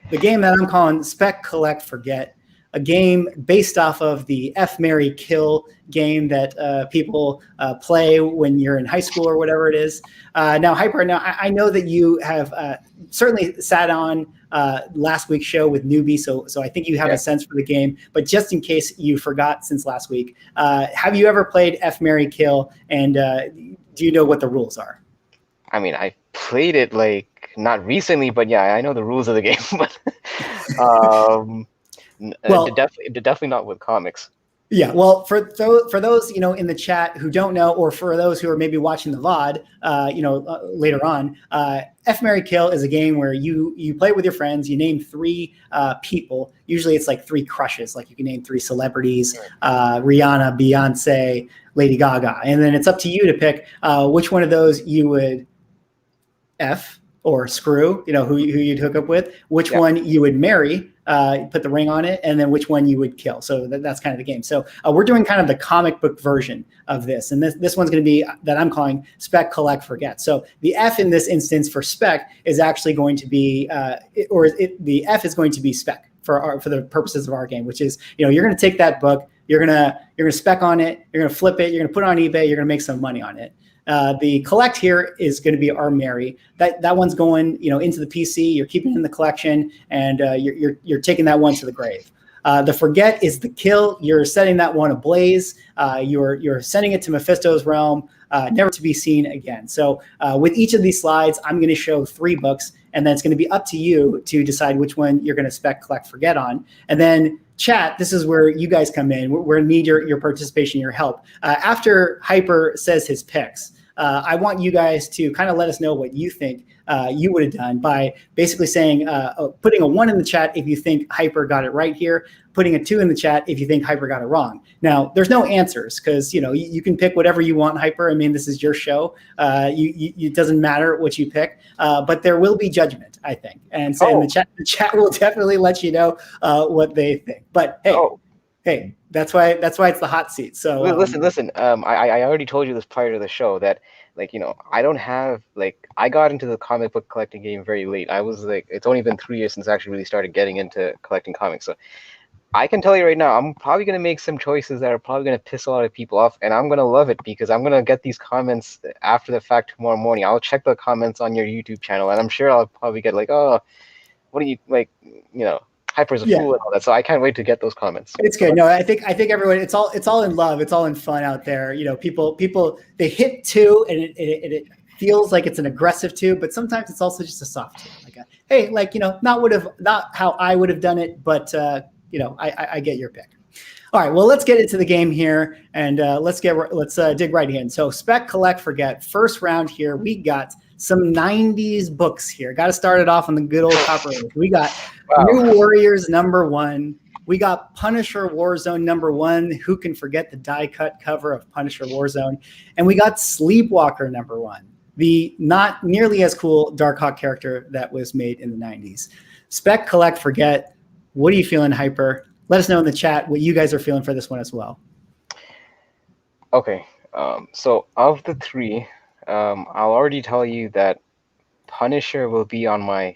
the game that I'm calling Spec, Collect, Forget. A game based off of the F, Marry, Kill game that people play when you're in high school or whatever it is. Now, Hyper, I know that you have certainly sat on last week's show with Newbie, so I think you have a sense for the game. But just in case you forgot since last week, have you ever played F, Marry, Kill, and do you know what the rules are? I mean, I played it like not recently, but yeah, I know the rules of the game. But definitely not with comics. Yeah, well, for those in the chat who don't know, or for those who are maybe watching the VOD, later on, F, Marry, Kill is a game where you play with your friends. You name 3 people. Usually, it's like 3 crushes. Like you can name 3 celebrities: Rihanna, Beyonce, Lady Gaga, and then it's up to you to pick which one of those you would F or screw. Who you'd hook up with, which one you would marry. Put the ring on it, and then which one you would kill. So that's kind of the game. So we're doing kind of the comic book version of this. And this one's going to be that I'm calling Spec, Collect, Forget. So the F in this instance for Spec is actually going to be, the F is going to be Spec for the purposes of our game, which is, you're going to take that book, you're going to spec on it, you're going to flip it, you're going to put it on eBay, you're going to make some money on it. The collect here is going to be our Marry. That one's going, into the PC. You're keeping it in the collection, and you're taking that one to the grave. The forget is the kill. You're setting that one ablaze. You're sending it to Mephisto's realm, never to be seen again. So with each of these slides, I'm going to show 3 books, and then it's going to be up to you to decide which one you're going to spec, collect, forget on. And then chat, this is where you guys come in. We're going to need your participation, your help. After Hyper says his picks, I want you guys to kind of let us know what you think you would have done by basically saying, putting a 1 in the chat if you think Hyper got it right here, putting a 2 in the chat if you think Hyper got it wrong. Now, there's no answers because, you can pick whatever you want, Hyper. I mean, this is your show. It doesn't matter what you pick, but there will be judgment, I think. And so in the chat will definitely let you know what they think. But hey, that's why it's the hot seat. So listen. I already told you this prior to the show that I don't have I got into the comic book collecting game very late. I was it's only been 3 years since I actually really started getting into collecting comics. So I can tell you right now, I'm probably gonna make some choices that are probably gonna piss a lot of people off, and I'm gonna love it because I'm gonna get these comments after the fact tomorrow morning. I'll check the comments on your YouTube channel, and I'm sure I'll probably get oh, what do you Hyper's a fool and all that. So I can't wait to get those comments. It's good. No, I think everyone. It's all in love. It's all in fun out there. People they hit 2 and it feels like it's an aggressive 2, but sometimes it's also just a soft 2. Hey, not how I would have done it, but I get your pick. All right, well, let's get into the game here, and let's dig right in. So, Spec, Collect, Forget. First round here, we got some 90s books here. Got to start it off on the good old copper. We got New Warriors #1. We got Punisher Warzone #1. Who can forget the die-cut cover of Punisher Warzone? And we got Sleepwalker #1, the not nearly as cool Darkhawk character that was made in the 90s. Spec, Collect, Forget. What are you feeling, Hyper? Let us know in the chat what you guys are feeling for this one as well. Okay, so of the 3, I'll already tell you that Punisher will be on my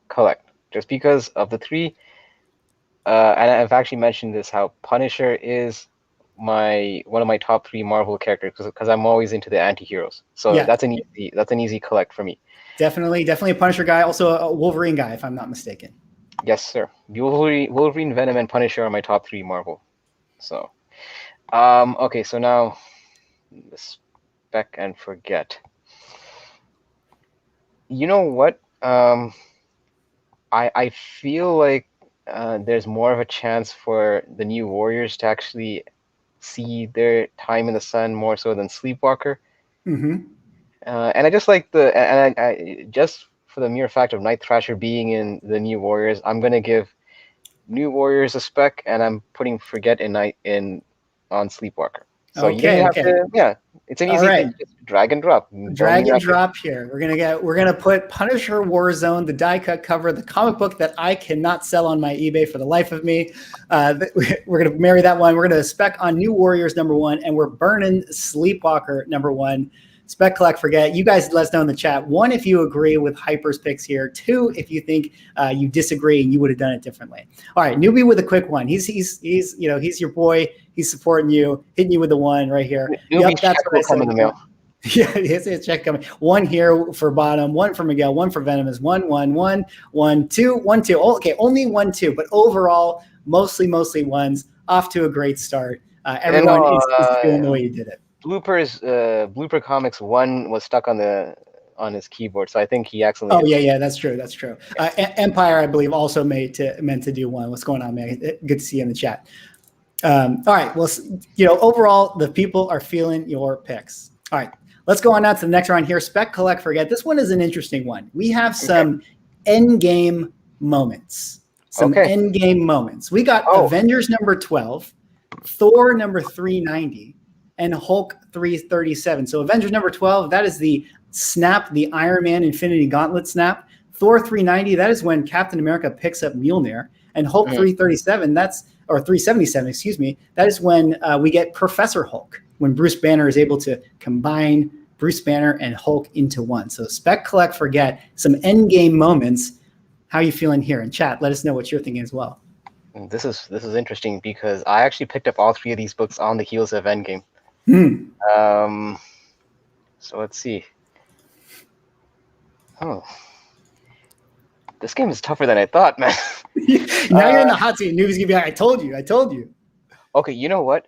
collect, just because of the 3. And I've actually mentioned this, how Punisher is one of my top 3 Marvel characters because I'm always into the anti-heroes. So that's an easy collect for me. Definitely a Punisher guy, also a Wolverine guy, if I'm not mistaken. Yes, sir. Wolverine, Venom, and Punisher are my top 3 Marvel. So, okay, so now Spec and Forget. You know what? I feel like there's more of a chance for the New Warriors to actually see their time in the sun more so than Sleepwalker. Mm-hmm. And I just like I just for the mere fact of Night Thrasher being in the New Warriors, I'm gonna give New Warriors a Spec, and I'm putting Forget on Sleepwalker. So you have to, it's an easy thing. Just drag and drop. Drag and drop here. We're gonna put Punisher Warzone, the die cut cover, the comic book that I cannot sell on my eBay for the life of me. We're gonna marry that one. We're gonna Spec on New Warriors #1, and we're burning Sleepwalker #1. Spec, Collect, Forget. You guys let us know in the chat. 1, if you agree with Hyper's picks here. 2, if you think you disagree and you would have done it differently. All right, Newbie with a quick one. He's your boy. He's supporting you, hitting you with the 1 right here. Yep, that's what I said. Yeah, it's a check coming. 1 here for Bottom, 1 for Miguel, 1 for Venomous, 1, 1, 1, 1, 2, 1, 2. Oh, okay, only 1, 2, but overall, mostly 1s. Off to a great start. Everyone is feeling the way you did it. Blooper Comics 1 was stuck on his keyboard, so I think he accidentally. Oh yeah, that's true. Empire, I believe, also meant to do 1. What's going on, man? Good to see you in the chat. All right, well, overall, the people are feeling your picks. All right, let's go on now to the next round here. Spec, Collect, Forget. This one is an interesting one. We have some end game moments. End game moments. We got Avengers #12, Thor #390. And Hulk 337. So Avengers #12, that is the snap, the Iron Man Infinity Gauntlet snap. Thor 390, that is when Captain America picks up Mjolnir. And Hulk 337, or 377, excuse me, that is when we get Professor Hulk, when Bruce Banner is able to combine Bruce Banner and Hulk into 1. So Spec, Collect, Forget, some end game moments. How are you feeling here? In chat, let us know what you're thinking as well. This is interesting because I actually picked up all 3 of these books on the heels of Endgame. So let's see. Oh, this game is tougher than I thought, man. Now you're in the hot seat. Newbie's gonna be like, I told you. Okay, you know what?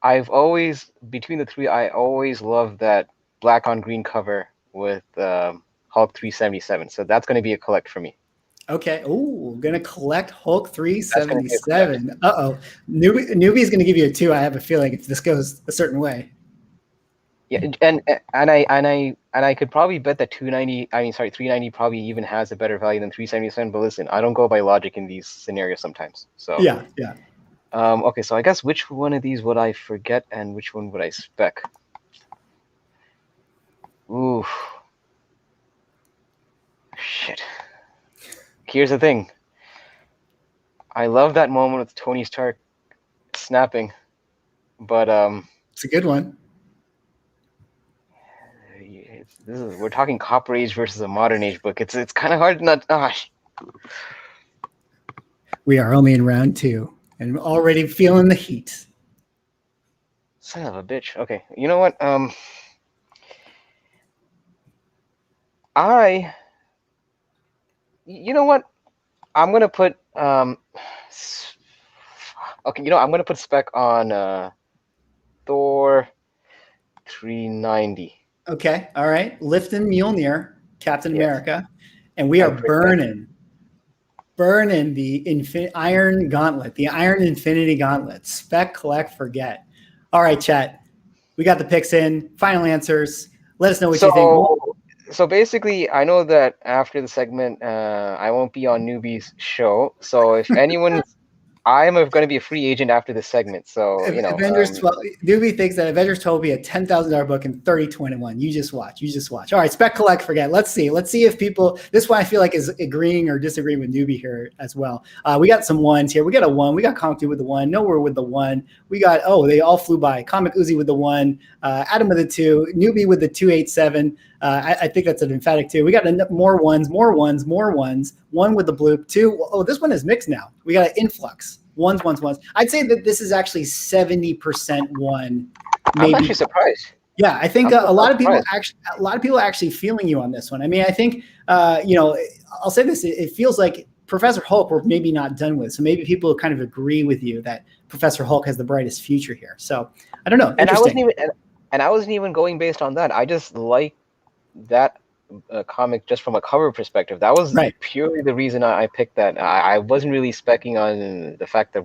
I've always, between the 3, I always loved that black on green cover with Hulk 377. So that's going to be a collect for me. Okay. Oh, gonna collect Hulk 377. Newbie's gonna give you a 2. I have a feeling if this goes a certain way. Yeah, and I could probably bet that 290. I mean, sorry, 390 probably even has a better value than 377. But listen, I don't go by logic in these scenarios sometimes. So Yeah, yeah. okay, so I guess which one of these would I forget and which one would I spec? Ooh, shit. Here's the thing. I love that moment with Tony Stark snapping, but It's a good one. we're talking Copper Age versus a modern age book. It's kind of hard to not. Gosh. We are only in round 2 and already feeling the heat. Son of a bitch. Okay, you know what? You know what? I'm gonna put okay, I'm gonna put Spec on Thor 390. Okay, all right. Lifton Mjolnir, Captain Yes. America, and we are burning the Iron Gauntlet, the Iron Infinity Gauntlet. Spec, collect, forget. All right, chat. We got the picks in. Final answers. Let us know what you think. So basically, I know that after the segment, I won't be on Newbie's show. So if anyone, I'm going to be a free agent after this segment. So Avengers 12. Newbie thinks that Avengers 12 will be a $10,000 book in 3021. You just watch. All right, Spec, collect, forget. Let's see if people. This one I feel like is agreeing or disagreeing with Newbie here as well. We got some ones here. We got a 1. We got Comic Dude with the 1. Nowhere with the 1. We got they all flew by. Comic Uzi with the 1. Adam with the 2. Newbie with the 287. I think that's an emphatic 2. We got more ones. 1 with the bloop. 2. Oh, this one is mixed now. We got an influx. Ones. I'd say that this is actually 70% 1. Maybe. I'm actually surprised. Yeah, I think a lot of people are actually feeling you on this one. I mean, I think I'll say this: it feels like Professor Hulk we're maybe not done with. So maybe people kind of agree with you that Professor Hulk has the brightest future here. So I don't know. And I wasn't even going based on that. I just like that comic just from a cover perspective. That was purely the reason I picked that. I wasn't really specking on the fact that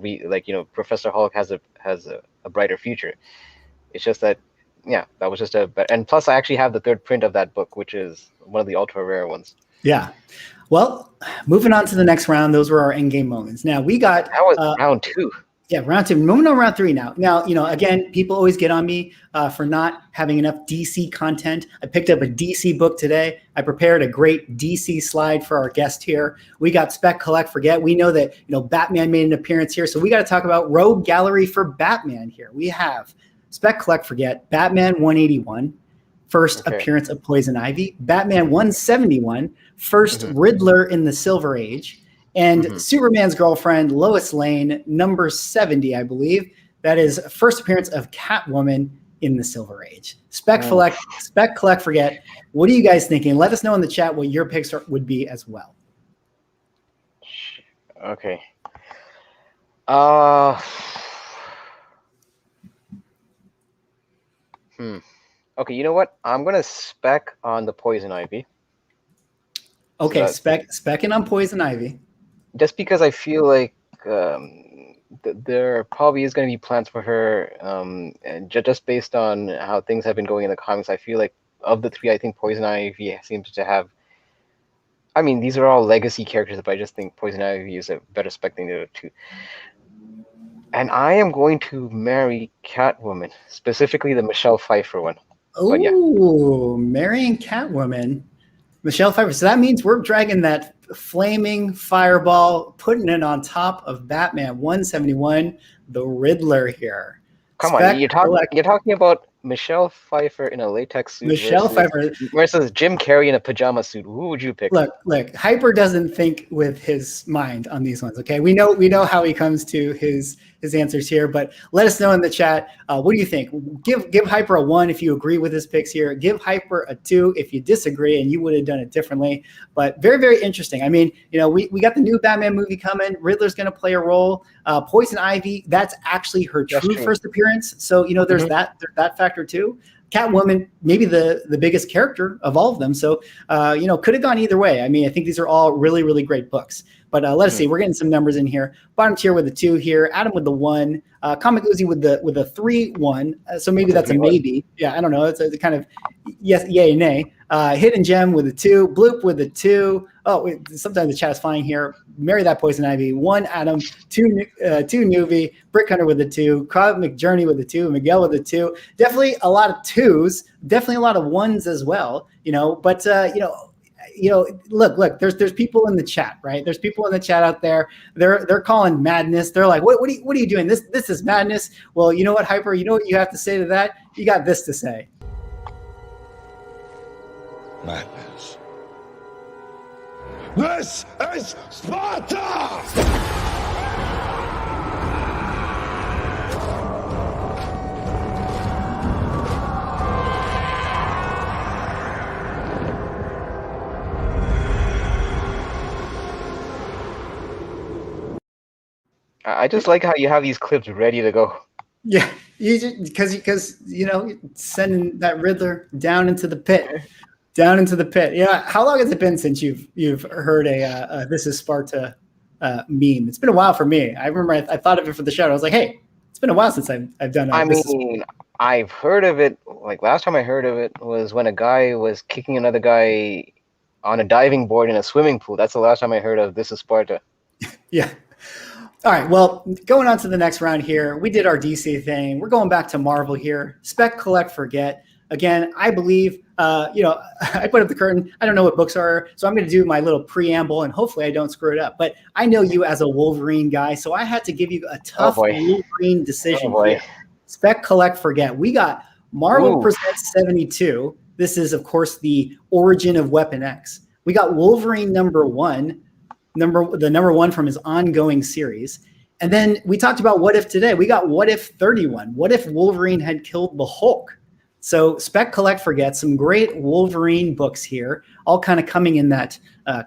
Professor Hulk has a brighter future. It's just that that was just and plus I actually have the 3rd print of that book, which is one of the ultra rare ones. Yeah. Well, moving on to the next round, those were our endgame moments. Now we got that was round 2. Yeah, round 2. Moving on round 3 now. Now, again, people always get on me for not having enough DC content. I picked up a DC book today. I prepared a great DC slide for our guest here. We got Spec, Collect, Forget. We know that Batman made an appearance here, so we got to talk about Rogue Gallery for Batman here. We have Spec, Collect, Forget, Batman 181, first appearance of Poison Ivy, Batman 171, first Riddler in the Silver Age, and Superman's girlfriend, Lois Lane, number 70, I believe. That is first appearance of Catwoman in the Silver Age. Spec, Collect, Forget. What are you guys thinking? Let us know in the chat what your picks would be as well. Okay. Okay, you know what? I'm going to spec on the Poison Ivy. Okay, specking on Poison Ivy. Just because I feel like there probably is going to be plans for her, and just based on how things have been going in the comics, I feel like of the 3, I think Poison Ivy seems to have. I mean, these are all legacy characters, but I just think Poison Ivy is a better spec than the other 2. And I am going to marry Catwoman, specifically the Michelle Pfeiffer one. Oh, marrying Catwoman. Michelle Pfeiffer. So that means we're dragging that flaming fireball, putting it on top of Batman 171, the Riddler here. Come on, you're talking about Michelle Pfeiffer in a latex suit versus Jim Carrey in a pajama suit. Who would you pick? Look, Hyper doesn't think with his mind on these ones. Okay, we know how he comes to his answers here, but let us know in the chat. What do you think? Give Hyper a 1 if you agree with his picks here. Give Hyper a 2 if you disagree and you would have done it differently. But very, very interesting. I mean, we got the new Batman movie coming. Riddler's going to play a role. Poison Ivy, that's actually her true first appearance. So there's that factor too. Catwoman, maybe the biggest character of all of them. So, could have gone either way. I mean, I think these are all really, really great books. But let us see. We're getting some numbers in here. Bottom tier with the 2 here. Adam with the 1. Comic Uzi with a 3-1. So maybe that's a maybe. Yeah, I don't know. It's a kind of yes, yay, nay. Hidden Gem with a 2. Bloop with a 2. Oh, wait, sometimes the chat is flying here. Marry That Poison Ivy. 1 Adam. 2 Nuvi. Brick Hunter with a 2. Cosmic Journey with a 2. Miguel with a 2. Definitely a lot of 2s. Definitely a lot of 1s as well. But look. There's people in the chat, right? There's people in the chat out there. They're calling madness. They're like, what are you doing? This is madness. Well, you know what, Hyper? You know what you have to say to that? You got this to say. Madness. This is Sparta! I just like how you have these clips ready to go. Yeah, because sending that Riddler down into the pit. Yeah, how long has it been since you've heard a "This is Sparta" meme? It's been a while for me. I remember I thought of it for the show. I was like, hey, it's been a while since I've done. I've heard of it. Like last time I heard of it was when a guy was kicking another guy on a diving board in a swimming pool. That's the last time I heard of "This is Sparta." Yeah. All right, well, going on to the next round here, we did our DC thing. We're going back to Marvel here. Spec, Collect, Forget. Again, I believe, I put up the curtain. I don't know what books are, so I'm going to do my little preamble, and hopefully I don't screw it up. But I know you as a Wolverine guy, so I had to give you a tough Wolverine decision here. Spec, Collect, Forget. We got Marvel Presents 72. This is, of course, the origin of Weapon X. We got Wolverine #1. The number 1 from his ongoing series. And then we talked about What If today. We got What If 31. What if Wolverine had killed the Hulk? So Spec, Collect, Forget, some great Wolverine books here, all kind of coming in that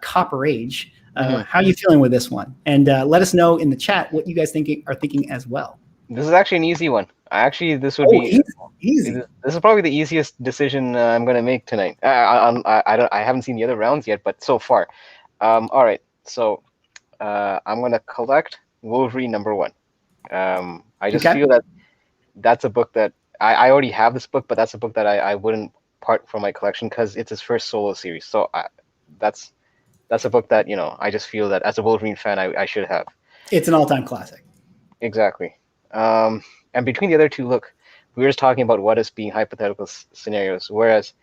copper age. How are you feeling with this one? And let us know in the chat what you guys are thinking as well. This is actually an easy one. This would be easy. This is probably the easiest decision I'm going to make tonight. I haven't seen the other rounds yet, but so far. All right. So I'm going to collect Wolverine #1. I just feel that that's a book that I already have this book, but that's a book that I wouldn't part from my collection because it's his first solo series. So that's a book that, I just feel that as a Wolverine fan, I should have. It's an all-time classic. Exactly. And between the other two, look, we were just talking about what is being hypothetical scenarios, whereas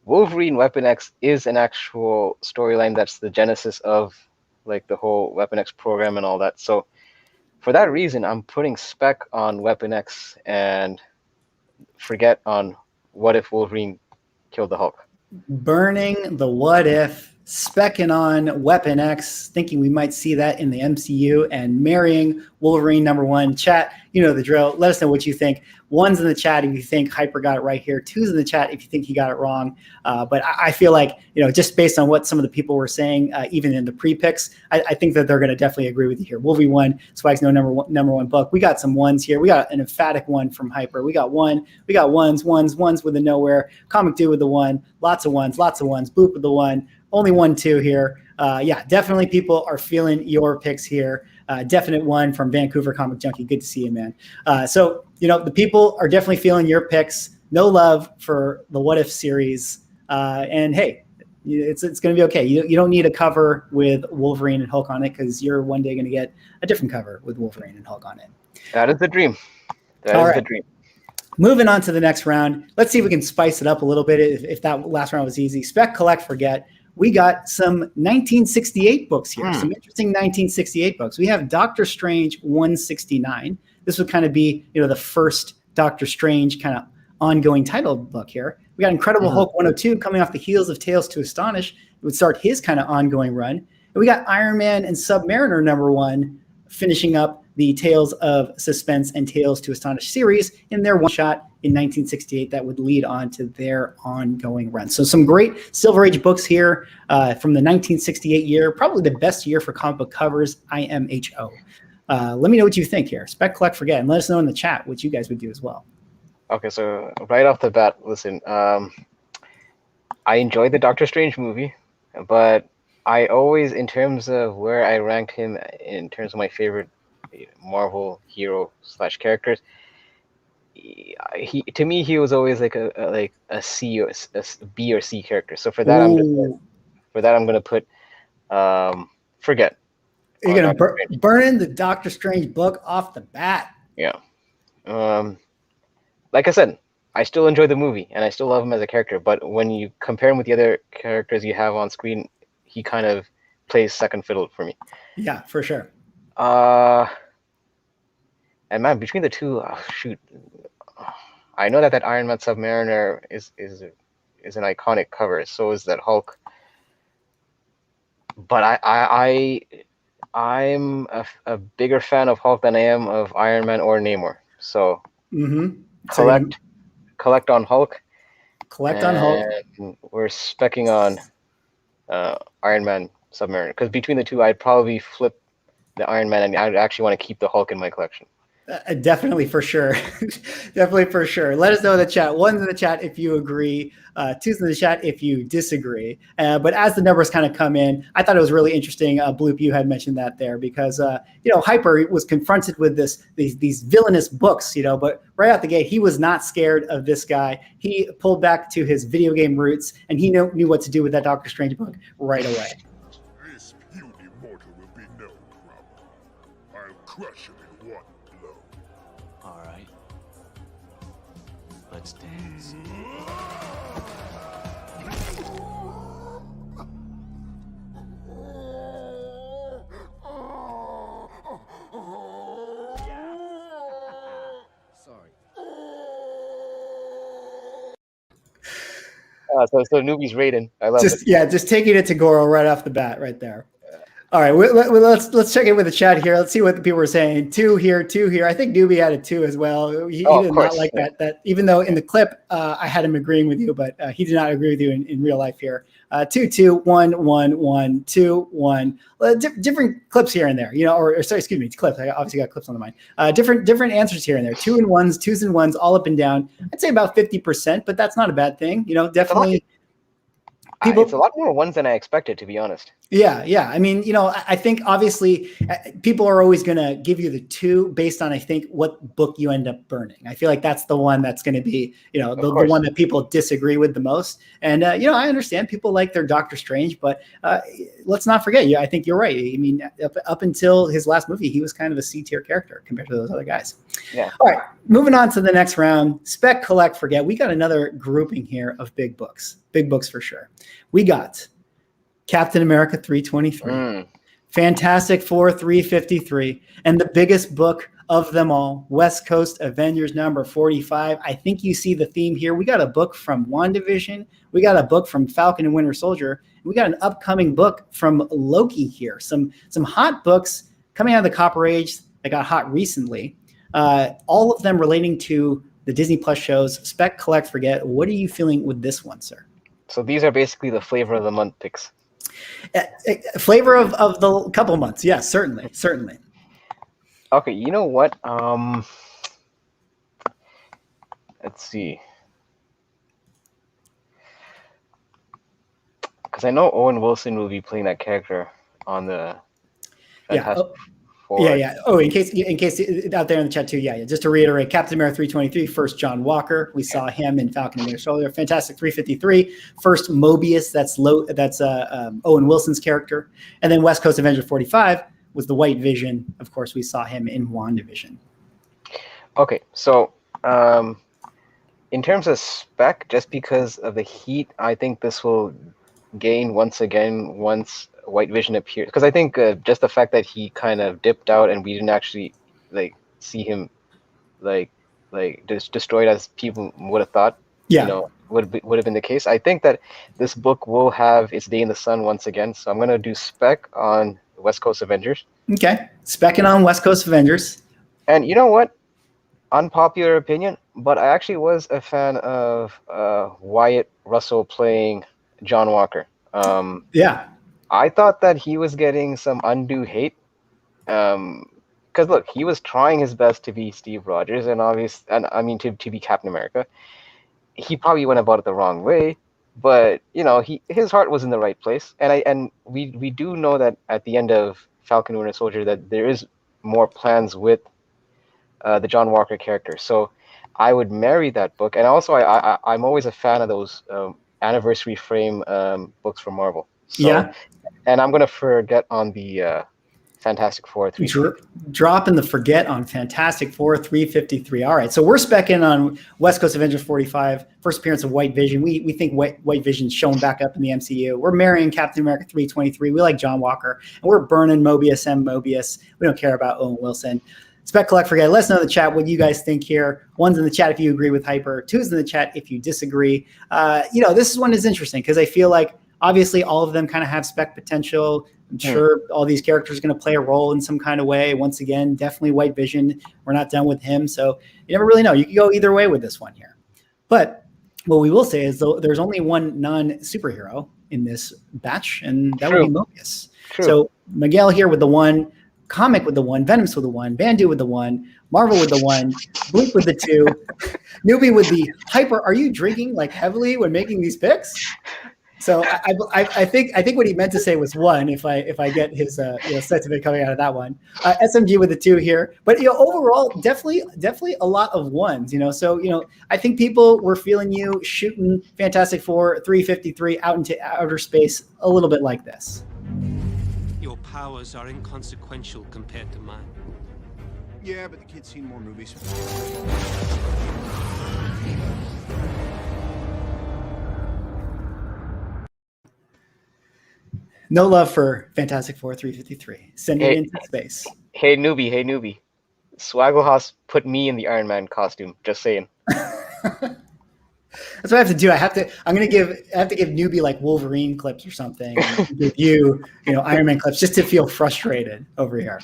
Wolverine Weapon X is an actual storyline that's the genesis of like the whole Weapon X program and all that. So for that reason, I'm putting Spec on Weapon X and Forget on What If Wolverine Killed the Hulk. Burning the What If, Specking on Weapon X, thinking we might see that in the MCU, and marrying Wolverine #1. Chat, you know the drill. Let us know what you think. 1's in the chat if you think Hyper got it right here. 2's in the chat if you think he got it wrong. But I feel like, just based on what some of the people were saying, even in the pre-picks, I think that they're going to definitely agree with you here. Wolverine 1, Swag's no number one book. We got some 1s here. We got an emphatic 1 from Hyper. We got 1. We got 1s with the nowhere. Comic Dude with the 1. Lots of 1s. Bloop with the 1. Only 1, 2 here. Yeah, definitely people are feeling your picks here. Definite 1 from Vancouver Comic Junkie. Good to see you, man. So, the people are definitely feeling your picks. No love for the What If series. And hey, it's going to be okay. You don't need a cover with Wolverine and Hulk on it because you're one day going to get a different cover with Wolverine and Hulk on it. That is the dream. That is the dream. Moving on to the next round. Let's see if we can spice it up a little bit if that last round was easy. Spec, Collect, Forget. We got some 1968 books here, some interesting 1968 books. We have Doctor Strange 169. This would kind of be, the first Doctor Strange kind of ongoing title book here. We got Incredible Hulk 102 coming off the heels of Tales to Astonish. It would start his kind of ongoing run. And we got Iron Man and Submariner #1 finishing up the Tales of Suspense and Tales to Astonish series in their one-shot in 1968 that would lead on to their ongoing run. So some great Silver Age books here from the 1968 year, probably the best year for comic book covers, IMHO. Let me know what you think here. Spec, Collect, Forget, and let us know in the chat what you guys would do as well. Okay, so right off the bat, listen, I enjoyed the Doctor Strange movie, but I always, in terms of where I ranked him in terms of my favorite Marvel hero slash characters, he to me he was always like a C or a B or C character. So Ooh, for that I'm gonna put Forget you're on gonna Doctor Strange. burn the Doctor Strange book off the bat. Yeah. Like I said, I still enjoy the movie and I still love him as a character, but when you compare him with the other characters you have on screen, he kind of plays second fiddle for me. Yeah, for sure. And man, between the two, shoot, I know that Iron Man Submariner is an iconic cover. So is that Hulk. But I'm a bigger fan of Hulk than I am of Iron Man or Namor. So collect on Hulk. Collect on Hulk. We're specking on Iron Man Submariner, because between the two, I'd probably flip the Iron Man, and I'd actually want to keep the Hulk in my collection. Definitely, for sure. Definitely, for sure. Let us know in the chat. One's in the chat if you agree. Two's in the chat if you disagree. But as the numbers kind of come in, I thought it was really interesting. Bloop, you had mentioned that there because Hyper was confronted with these villainous books, but right out the gate, he was not scared of this guy. He pulled back to his video game roots, and he knew what to do with that Doctor Strange book right away. This puny mortal will be no problem. I'll crush him in one blow. All right. Let's dance. Sorry. So newbie's Raiden. I love it. Yeah, just taking it to Goro right off the bat, right there. All right, let's check in with the chat here. Let's see what the people are saying. Two here. I think Newbie had a 2 as well. He did not like that. Even though in the clip I had him agreeing with you, but he did not agree with you in real life here. 2, 2, 1, 1, 1, 2, 1. Different clips here and there. Excuse me, clips. I obviously got clips on the mind. Different answers here and there. 2 and 1s, 2s and 1s, all up and down. I'd say about 50%, but that's not a bad thing. Definitely. It's a lot more ones than I expected, to be honest. Yeah. I mean, I think obviously people are always going to give you the 2 based on, I think, what book you end up burning. I feel like that's the one that's going to be, the one that people disagree with the most. And, I understand people like their Doctor Strange, but let's not forget, I think you're right. I mean, up until his last movie, he was kind of a C-tier character compared to those other guys. Yeah. All right, moving on to the next round. Spec, collect, forget. We got another grouping here of big books. Big books for sure. We got Captain America 323, Fantastic Four 353, and the biggest book of them all, West Coast Avengers number 45. I think you see the theme here. We got a book from WandaVision. We got a book from Falcon and Winter Soldier. And we got an upcoming book from Loki here. Some hot books coming out of the Copper Age that got hot recently. All of them relating to the Disney Plus shows. Spec, collect, forget. What are you feeling with this one, sir? So these are basically the flavor of the month picks. Flavor of the couple months. Yes, certainly. Okay, you know what? Let's see. Because I know Owen Wilson will be playing that character on the Fantastic Four. Yeah. Oh, in case out there in the chat too. Yeah. Just to reiterate, Captain America 323, first John Walker. We saw him in Falcon and Winter Soldier. Fantastic 353, first Mobius. That's Owen Wilson's character. And then West Coast Avenger 45 was the White Vision. Of course, we saw him in WandaVision. Okay, so in terms of spec, just because of the heat, I think this will gain once again once White Vision appears, because I think just the fact that he kind of dipped out and we didn't actually see him just destroyed as people would have thought, would have been the case. I think that this book will have its day in the sun once again. So I'm gonna do spec on West Coast Avengers. Okay, specking on West Coast Avengers. And you know what? Unpopular opinion, but I actually was a fan of Wyatt Russell playing John Walker. Yeah. I thought that he was getting some undue hate, because look, he was trying his best to be Steve Rogers, and to be Captain America. He probably went about it the wrong way, but his heart was in the right place, and we do know that at the end of Falcon Winter Soldier that there is more plans with the John Walker character. So I would marry that book, and also I'm always a fan of those anniversary frame books from Marvel. So, Yeah. and I'm gonna forget on the Fantastic Four 353. Dropping the forget on Fantastic Four 353. All right, so we're specking on West Coast Avengers 45, first appearance of White Vision. We think White Vision's showing back up in the MCU. We're marrying Captain America 323. We like John Walker, and we're burning Mobius and Mobius. We don't care about Owen Wilson. Spec Collect Forget. Let us know in the chat what you guys think here. One's in the chat if you agree with Hyper. Two's in the chat if you disagree. This one is interesting because I feel like obviously all of them kind of have spec potential. I'm sure all these characters are going to play a role in some kind of way. Once again, definitely White Vision. We're not done with him. So you never really know. You can go either way with this one here. But what we will say is there's only one non-superhero in this batch, and that would be Mobius. True. So Miguel here with the one, Comic with the one, Venom's with the one, Bandu with the one, Marvel with the one, Blink with the two, Newbie with the Hyper. Are you drinking like heavily when making these picks? So I think what he meant to say was one. If I get his sentiment coming out of that one, SMG with the two here, but overall definitely a lot of ones. So I think people were feeling you shooting Fantastic Four 353 out into outer space a little bit like this. Your powers are inconsequential compared to mine. Yeah, but the kid's seen more movies. No love for Fantastic Four 353. Send it into space. Hey newbie. Swagglehaus put me in the Iron Man costume. Just saying. That's what I have to do. I have to give Newbie like Wolverine clips or something. And give you Iron Man clips just to feel frustrated over here.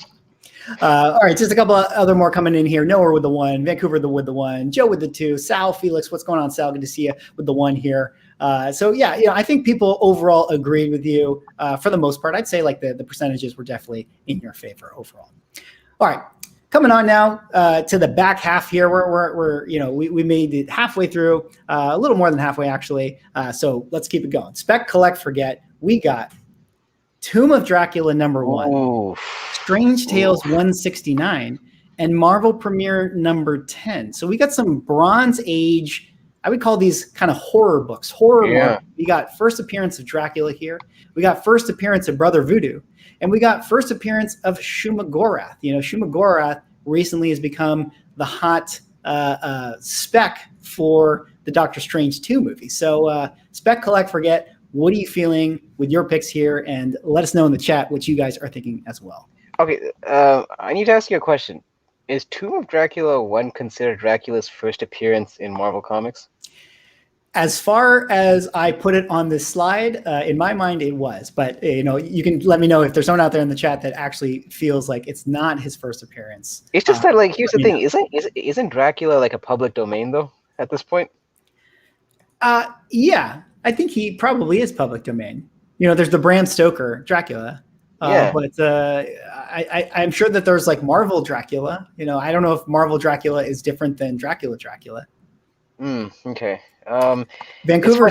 All right, just a couple of other more coming in here. Noah with the one, Vancouver with the one, Joe with the two, Sal, Felix, what's going on, Sal? Good to see you with the one here. So I think people overall agreed with you for the most part. I'd say like the percentages were definitely in your favor overall. All right, coming on now to the back half here. We made it halfway through, a little more than halfway actually. So let's keep it going. Spec, Collect, Forget. We got Tomb of Dracula #1. Ooh. Strange Tales 169, and Marvel Premiere #10. So we got some Bronze Age, I would call these kind of horror books. We got first appearance of Dracula here. We got first appearance of Brother Voodoo. And we got first appearance of Shuma-Gorath. Shuma-Gorath recently has become the hot spec for the Doctor Strange 2 movie. So Spec, Collect, Forget. What are you feeling with your picks here? And let us know in the chat what you guys are thinking as well. Okay, I need to ask you a question. Is Tomb of Dracula 1 considered Dracula's first appearance in Marvel Comics? As far as I put it on this slide, in my mind, it was. But you can let me know if there's someone out there in the chat that actually feels like it's not his first appearance. It's just that, like, here's the thing: isn't Dracula like a public domain though at this point? Yeah, I think he probably is public domain. There's the Bram Stoker Dracula. But I'm sure that there's like Marvel Dracula. I don't know if Marvel Dracula is different than Dracula. Okay. Vancouver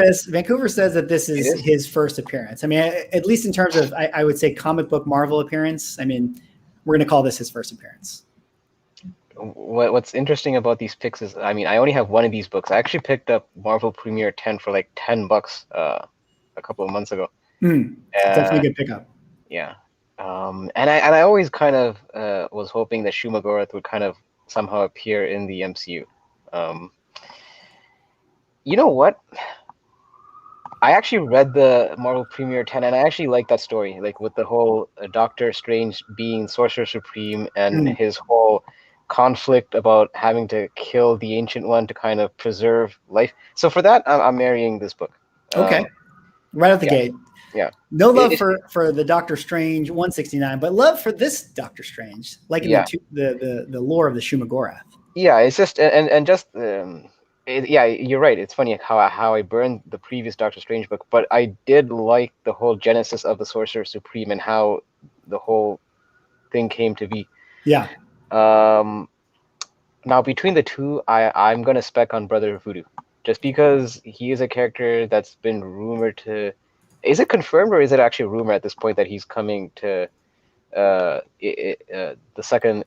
says that this is his first appearance. I mean, at least in terms of, I would say comic book Marvel appearance. I mean, we're going to call this his first appearance. What's interesting about these picks is, I mean, I only have one of these books. I actually picked up Marvel Premiere 10 for like $10 a couple of months ago. Definitely a good pickup. Yeah. And I always kind of was hoping that Shuma-Gorath would kind of somehow appear in the MCU. You know what? I actually read the Marvel Premiere 10, and I actually like that story, like with the whole Doctor Strange being Sorcerer Supreme and his whole conflict about having to kill the Ancient One to kind of preserve life. So for that, I'm marrying this book. Okay. Right out the gate. Yeah. No love for the Doctor Strange 169, but love for this Doctor Strange, like in the lore of the Shuma-Gorath. Yeah, it's just and just yeah, you're right. It's funny how I burned the previous Doctor Strange book, but I did like the whole genesis of the Sorcerer Supreme and how the whole thing came to be. Yeah. Now between the two, I'm gonna spec on Brother Voodoo. just because he is a character that's been rumored to. Is it confirmed or is it actually a rumor at this point that he's coming to the second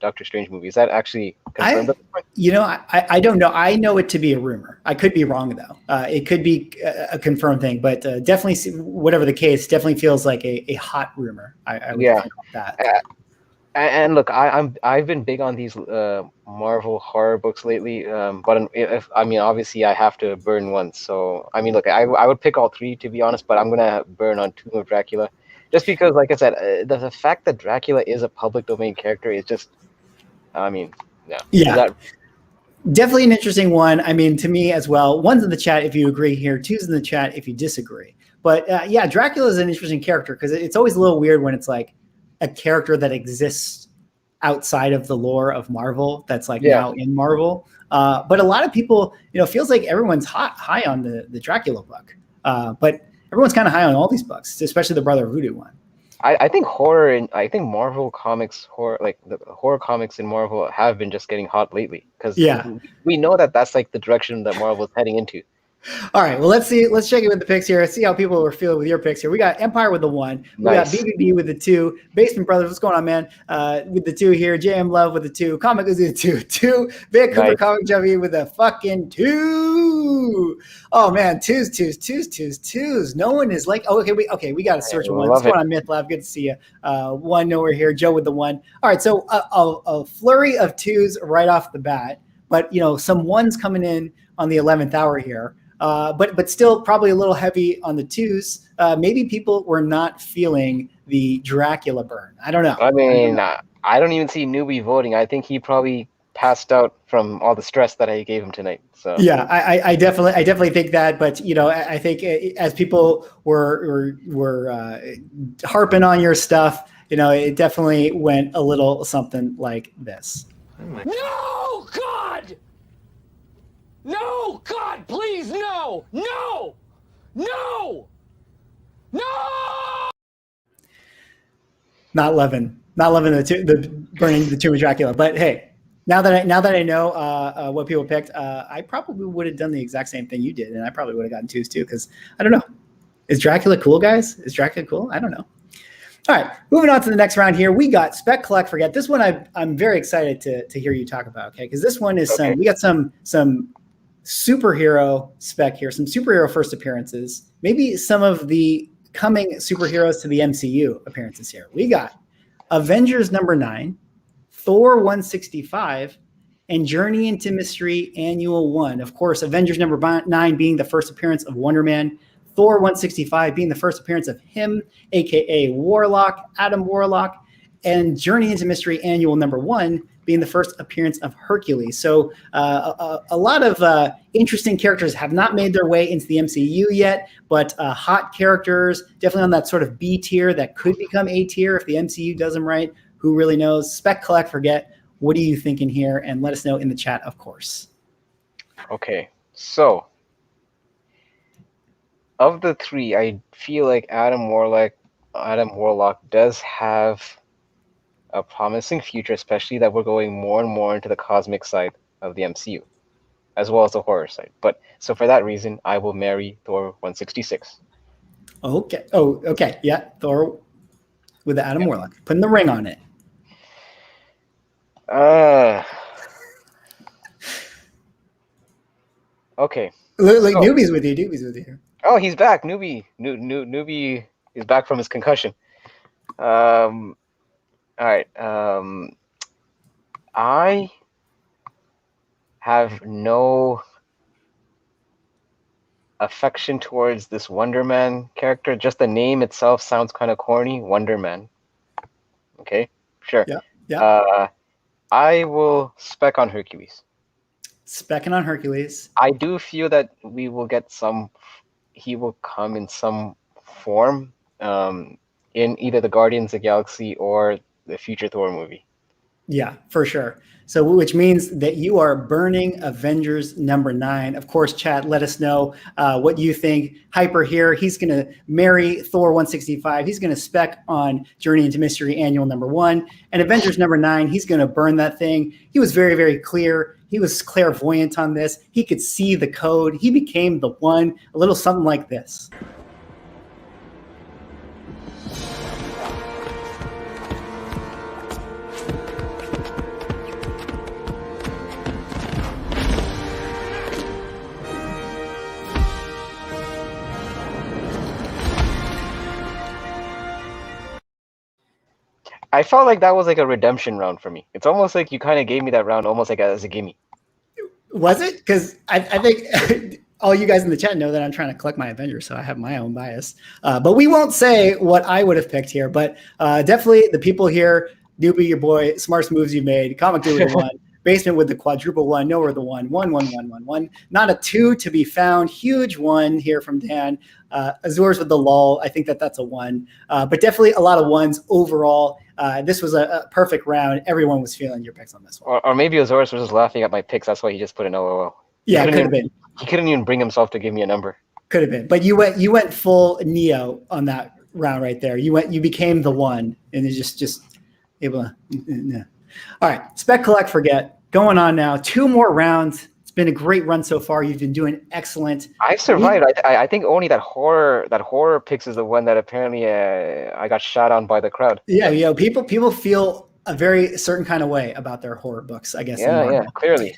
Doctor Strange movie? Is that actually confirmed at this point? I don't know. I know it to be a rumor. I could be wrong though. It could be a confirmed thing, but definitely, whatever the case, definitely feels like a hot rumor. I would think that. And look, I've been big on these Marvel horror books lately, but obviously I have to burn one. So I mean, look, I would pick all three to be honest, but I'm gonna burn on Tomb of Dracula, just because, like I said, the fact that Dracula is a public domain character is just, I mean, yeah. Definitely an interesting one. I mean, to me as well. One's in the chat if you agree here. Two's in the chat if you disagree. But yeah, Dracula is an interesting character because it's always a little weird when it's like a character that exists outside of the lore of Marvel that's like now in Marvel. But a lot of people, feels like everyone's high on the Dracula book. But everyone's kind of high on all these books, especially the Brother of Voodoo one. I think horror and I think Marvel comics, the horror comics in Marvel have been just getting hot lately because we know that that's like the direction that Marvel is heading into. All right, well, let's see. Let's check in with the picks here. Let's see how people are feeling with your picks here. We got Empire with the 1. We got BBB with the 2. Basement Brothers, what's going on, man? With the 2 here. JM Love with the 2. Comic Uzi with the 2. Vancouver Comic Chubby with a fucking 2. Oh man, twos. No one is like. Oh, okay. We got to search one. What's going on, Myth Lab? Good to see you. 1 nowhere here. Joe with the 1. All right, so a flurry of 2s right off the bat, but some 1s coming in on the 11th hour here. But still probably a little heavy on the 2s. Maybe people were not feeling the Dracula burn. I don't know. I mean, I don't even see Newbie voting. I think he probably passed out from all the stress that I gave him tonight. So yeah, I definitely think that. But I think as people were harping on your stuff, it definitely went a little something like this. No, God! No, God, please, no! No! No! No! Not loving the burning the Tomb of Dracula. But hey, now that I know what people picked, I probably would have done the exact same thing you did, and I probably would have gotten 2s too. Because I don't know, is Dracula cool, guys? Is Dracula cool? I don't know. All right, moving on to the next round here. We got Spec, Collect, Forget. This one I'm very excited to hear you talk about. Okay, because this one is we got some superhero spec here, some superhero first appearances, maybe some of the coming superheroes to the MCU appearances here. We got Avengers number 9, Thor 165, and Journey into Mystery Annual 1. Of course, Avengers number 9 being the first appearance of Wonder Man, Thor 165 being the first appearance of him, aka Warlock, Adam Warlock, and Journey into Mystery Annual number 1 being the first appearance of Hercules. So a lot of interesting characters have not made their way into the MCU yet, but hot characters, definitely on that sort of B tier that could become A tier if the MCU does them right. Who really knows? Spec, Collect, Forget. What are you thinking here? And let us know in the chat, of course. Okay, so of the 3, I feel like Adam Warlock does have a promising future, especially that we're going more and more into the cosmic side of the MCU, as well as the horror side. But so for that reason, I will marry Thor 166. Okay. Oh, okay. Yeah, Thor with the Adam Warlock, putting the ring on it. Okay. Like Newbie's with you. Oh, he's back. Newbie is back from his concussion. All right. I have no affection towards this Wonder Man character. Just the name itself sounds kind of corny. Wonder Man. Okay, sure. Yeah. I will spec on Hercules. Specking on Hercules. I do feel that we will get he will come in some form in either the Guardians of the Galaxy or the future Thor movie. Yeah, for sure. So which means that you are burning Avengers number 9. Of course, chat, let us know what you think. Hyper here, he's going to marry Thor 165. He's going to spec on Journey into Mystery Annual number 1. And Avengers number 9, he's going to burn that thing. He was very, very clear. He was clairvoyant on this. He could see the code. He became the one. A little something like this. I felt like that was like a redemption round for me. It's almost like you kind of gave me that round almost like as a gimme. Was it? Because I think all you guys in the chat know that I'm trying to collect my Avengers, so I have my own bias. But we won't say what I would have picked here. But definitely the people here, Newbie, your boy, smartest moves you made, Comic Dude with the 1, Basement with the quadruple 1, Nowhere with the 1, 1, 1, 1, 1, 1. Not a 2 to be found. Huge 1 here from Dan. Azur's with the lull. I think that's a 1. But definitely a lot of 1s overall. This was a perfect round. Everyone was feeling your picks on this one. Or maybe Azorus was just laughing at my picks. That's why he just put an LOL. Yeah, it could have been. He couldn't even bring himself to give me a number. Could have been. But you went full Neo on that round right there. You became the 1, and it's just able to. Yeah. All right, Spec, Collect, Forget. Going on now. 2 more rounds. It's been a great run so far. You've been doing excellent. I survived. I think only that horror picks is the one that apparently I got shot on by the crowd. Yeah. People feel a very certain kind of way about their horror books, I guess. Yeah. Clearly.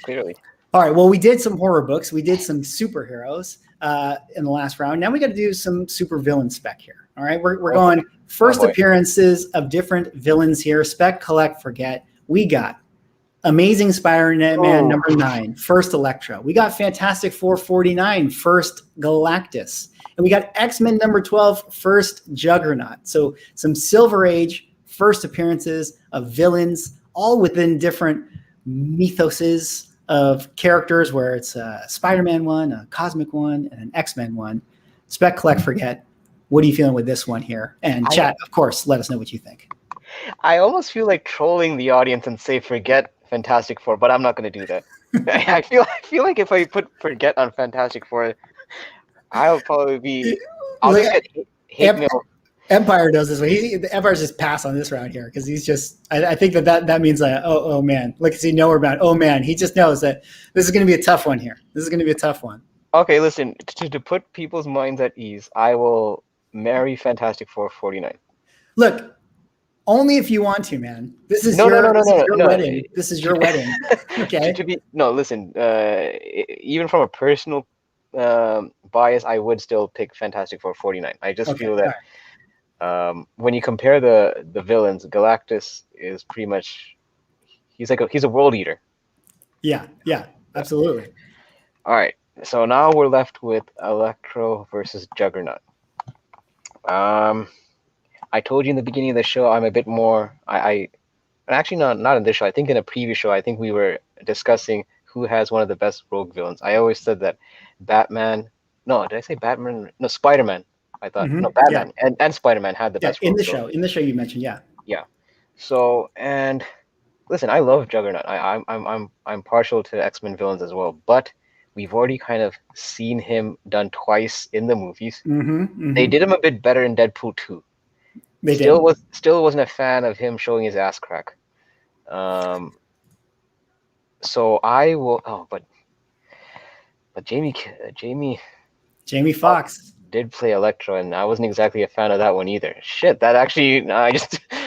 All right. Well, we did some horror books. We did some superheroes in the last round. Now we got to do some super villain spec here. All right. We're going first appearances of different villains here. Spec, Collect, Forget. We got Amazing Spider-Man number 9, first Electro. We got Fantastic Four 49, first Galactus. And we got X-Men number 12, first Juggernaut. So some Silver Age first appearances of villains, all within different mythoses of characters, where it's a Spider-Man 1, a Cosmic 1, and an X-Men 1. Spec, Collect, Forget. What are you feeling with this one here? And chat, of course, let us know what you think. I almost feel like trolling the audience and say forget Fantastic Four, but I'm not going to do that. I feel like if I put forget on Fantastic Four, I'll probably be. I'll just get hate mail. Empire does this way. The Empire's just pass on this round here because he's just. I think that means that oh man, look, see nowhere bound. Oh man, he just knows that this is going to be a tough one here. This is going to be a tough one. Okay, listen. To put people's minds at ease, I will marry Fantastic Four 49. Look. Only if you want to, man. This is your wedding. This is your wedding. Okay. Listen. Even from a personal bias, I would still pick Fantastic Four 49. I just feel that when you compare the villains, Galactus is pretty much he's a world eater. Yeah, absolutely. All right. So now we're left with Electro versus Juggernaut. I told you in the beginning of the show I'm a bit more. Actually not in this show. I think in a previous show, I think we were discussing who has one of the best rogue villains. I always said that Batman. No, did I say Batman? No, Spider-Man. I thought no, Batman and Spider-Man had the best. In the show. In the show you mentioned, yeah. So and listen, I love Juggernaut. I'm partial to X-Men villains as well, but we've already kind of seen him done twice in the movies. They did him a bit better in Deadpool 2. Still wasn't a fan of him showing his ass crack. So I will. Oh, but Jamie Foxx did play Electro, and I wasn't exactly a fan of that one either. Shit, that actually the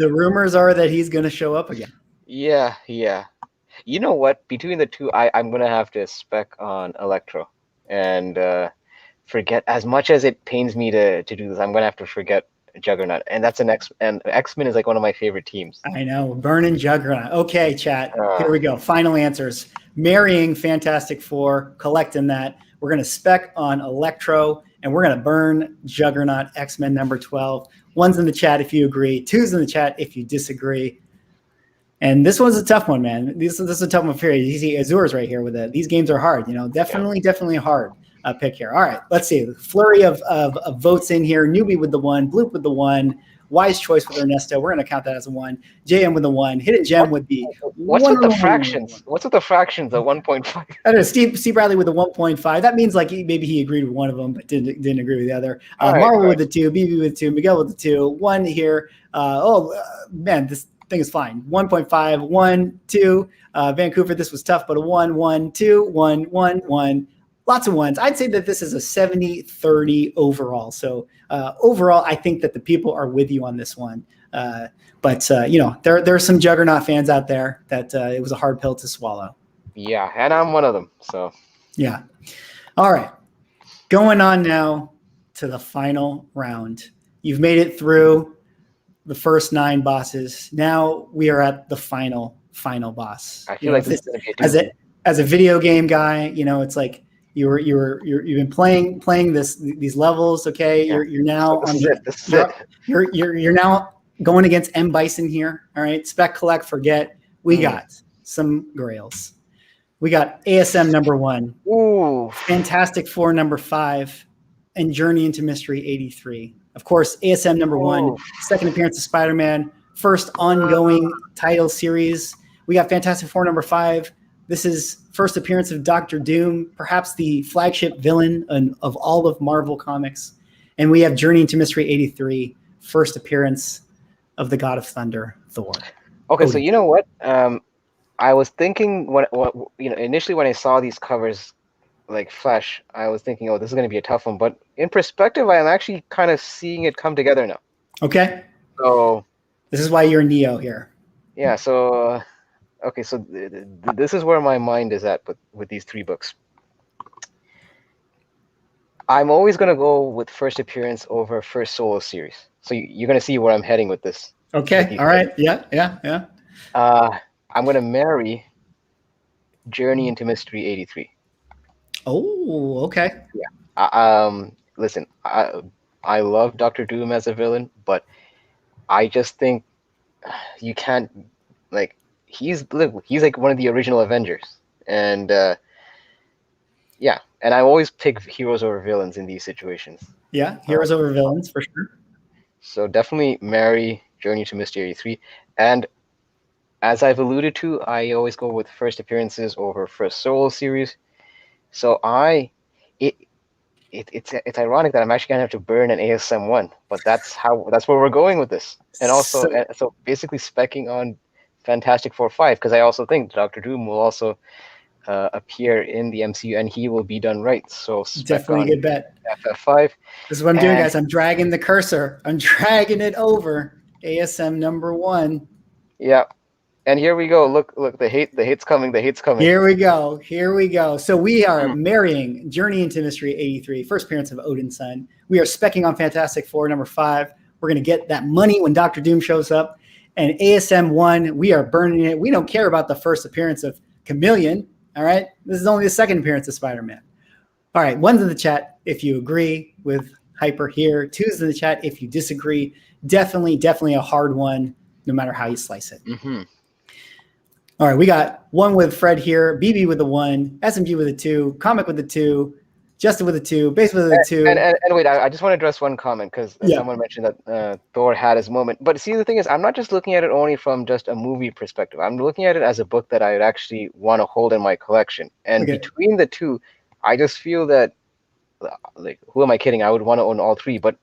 rumors are that he's going to show up again. Yeah. You know what? Between the two, I'm going to have to spec on Electro, and forget, as much as it pains me to do this, I'm going to have to forget Juggernaut. And that's and X-Men is like one of my favorite teams. I know. Burning Juggernaut. Okay, chat. Here we go. Final answers. Marrying Fantastic Four, collecting that. We're going to spec on Electro, and we're going to burn Juggernaut, X-Men number 12. 1's in the chat if you agree. 2's in the chat if you disagree. And this one's a tough one, man. This is a tough one for you. You see Azur's right here with it. These games are hard. Definitely hard. Pick here. All right, let's see. Flurry of votes in here. Newbie with the 1, Bloop with the 1, Wise Choice with Ernesto. We're going to count that as a 1. JM with the 1, Hidden Gem with the. What's with the fractions? What's with the fractions of 1.5? I don't know. Steve Bradley with the 1.5. That means like maybe he agreed with one of them, but didn't agree with the other. Marvel with the 2, BB with 2, Miguel with the 2, 1 here. Man, I think it's fine. 1.5, 1, 2. Vancouver, this was tough, but a 1, 1, 2, 1, 1, 1. Lots of ones. I'd say that this is a 70-30 overall. So overall, I think that the people are with you on this one. But there are some Juggernaut fans out there that it was a hard pill to swallow. Yeah, and I'm one of them. So yeah. All right. Going on now to the final round. You've made it through the first 9 bosses. Now we are at the final boss. I feel like this is gonna be a doozy. As a video game guy, it's like you've been playing these levels. Okay, Yeah. you're now This on is it. This is it. you're now going against M Bison here. All right, Spec, Collect, Forget. We got some grails. We got ASM number 1. Ooh. Fantastic Four number 5, and Journey into Mystery 83. Of course, ASM number 1, second appearance of Spider-Man, first ongoing title series. We got Fantastic Four number 5. This is first appearance of Doctor Doom, perhaps the flagship villain of all of Marvel Comics. And we have Journey into Mystery 83, first appearance of the God of Thunder, Thor. Okay, so you know what? I was thinking initially when I saw these covers like flash, I was thinking, oh, this is going to be a tough one. But in perspective, I am actually kind of seeing it come together now. Okay. So this is why you're Neo here. Yeah. So okay. So this is where my mind is at with these 3 books. I'm always going to go with first appearance over first solo series. So you're going to see where I'm heading with this. Okay. All right. Yeah. I'm going to marry Journey into Mystery 83. Oh, okay. Yeah. Listen, I love Doctor Doom as a villain, but I just think you can't, like, he's like one of the original Avengers, and yeah, and I always pick heroes over villains in these situations. Yeah, heroes over villains for sure. So definitely marry Journey to Mystery 83, and as I've alluded to, I always go with first appearances over first solo series. So it's ironic that I'm actually gonna have to burn an ASM 1, but that's where we're going with this. And also, so basically specking on Fantastic Four 5, because I also think Doctor Doom will also appear in the MCU, and he will be done right. So definitely a good bet. FF5. This is what I'm doing, guys. I'm dragging the cursor. I'm dragging it over ASM number 1. Yeah. And here we go. Look, the hate's coming. Here we go. So we are marrying Journey into Mystery 83, first appearance of Odin's Son. We are specking on Fantastic Four number 5. We're going to get that money when Doctor Doom shows up. And ASM 1, we are burning it. We don't care about the first appearance of Chameleon. All right. This is only the second appearance of Spider-Man. All right. 1's in the chat if you agree with Hyper here. 2's in the chat if you disagree. Definitely a hard one, no matter how you slice it. Mm-hmm. All right, we got 1 with Fred here, BB with the 1, SMG with a 2, Comic with the 2, Justin with a 2, Base with a 2. And wait, I just want to address one comment because someone mentioned that Thor had his moment. But see, the thing is, I'm not just looking at it only from just a movie perspective. I'm looking at it as a book that I would actually want to hold in my collection. And between the two, I just feel that, like, who am I kidding? I would want to own all 3. But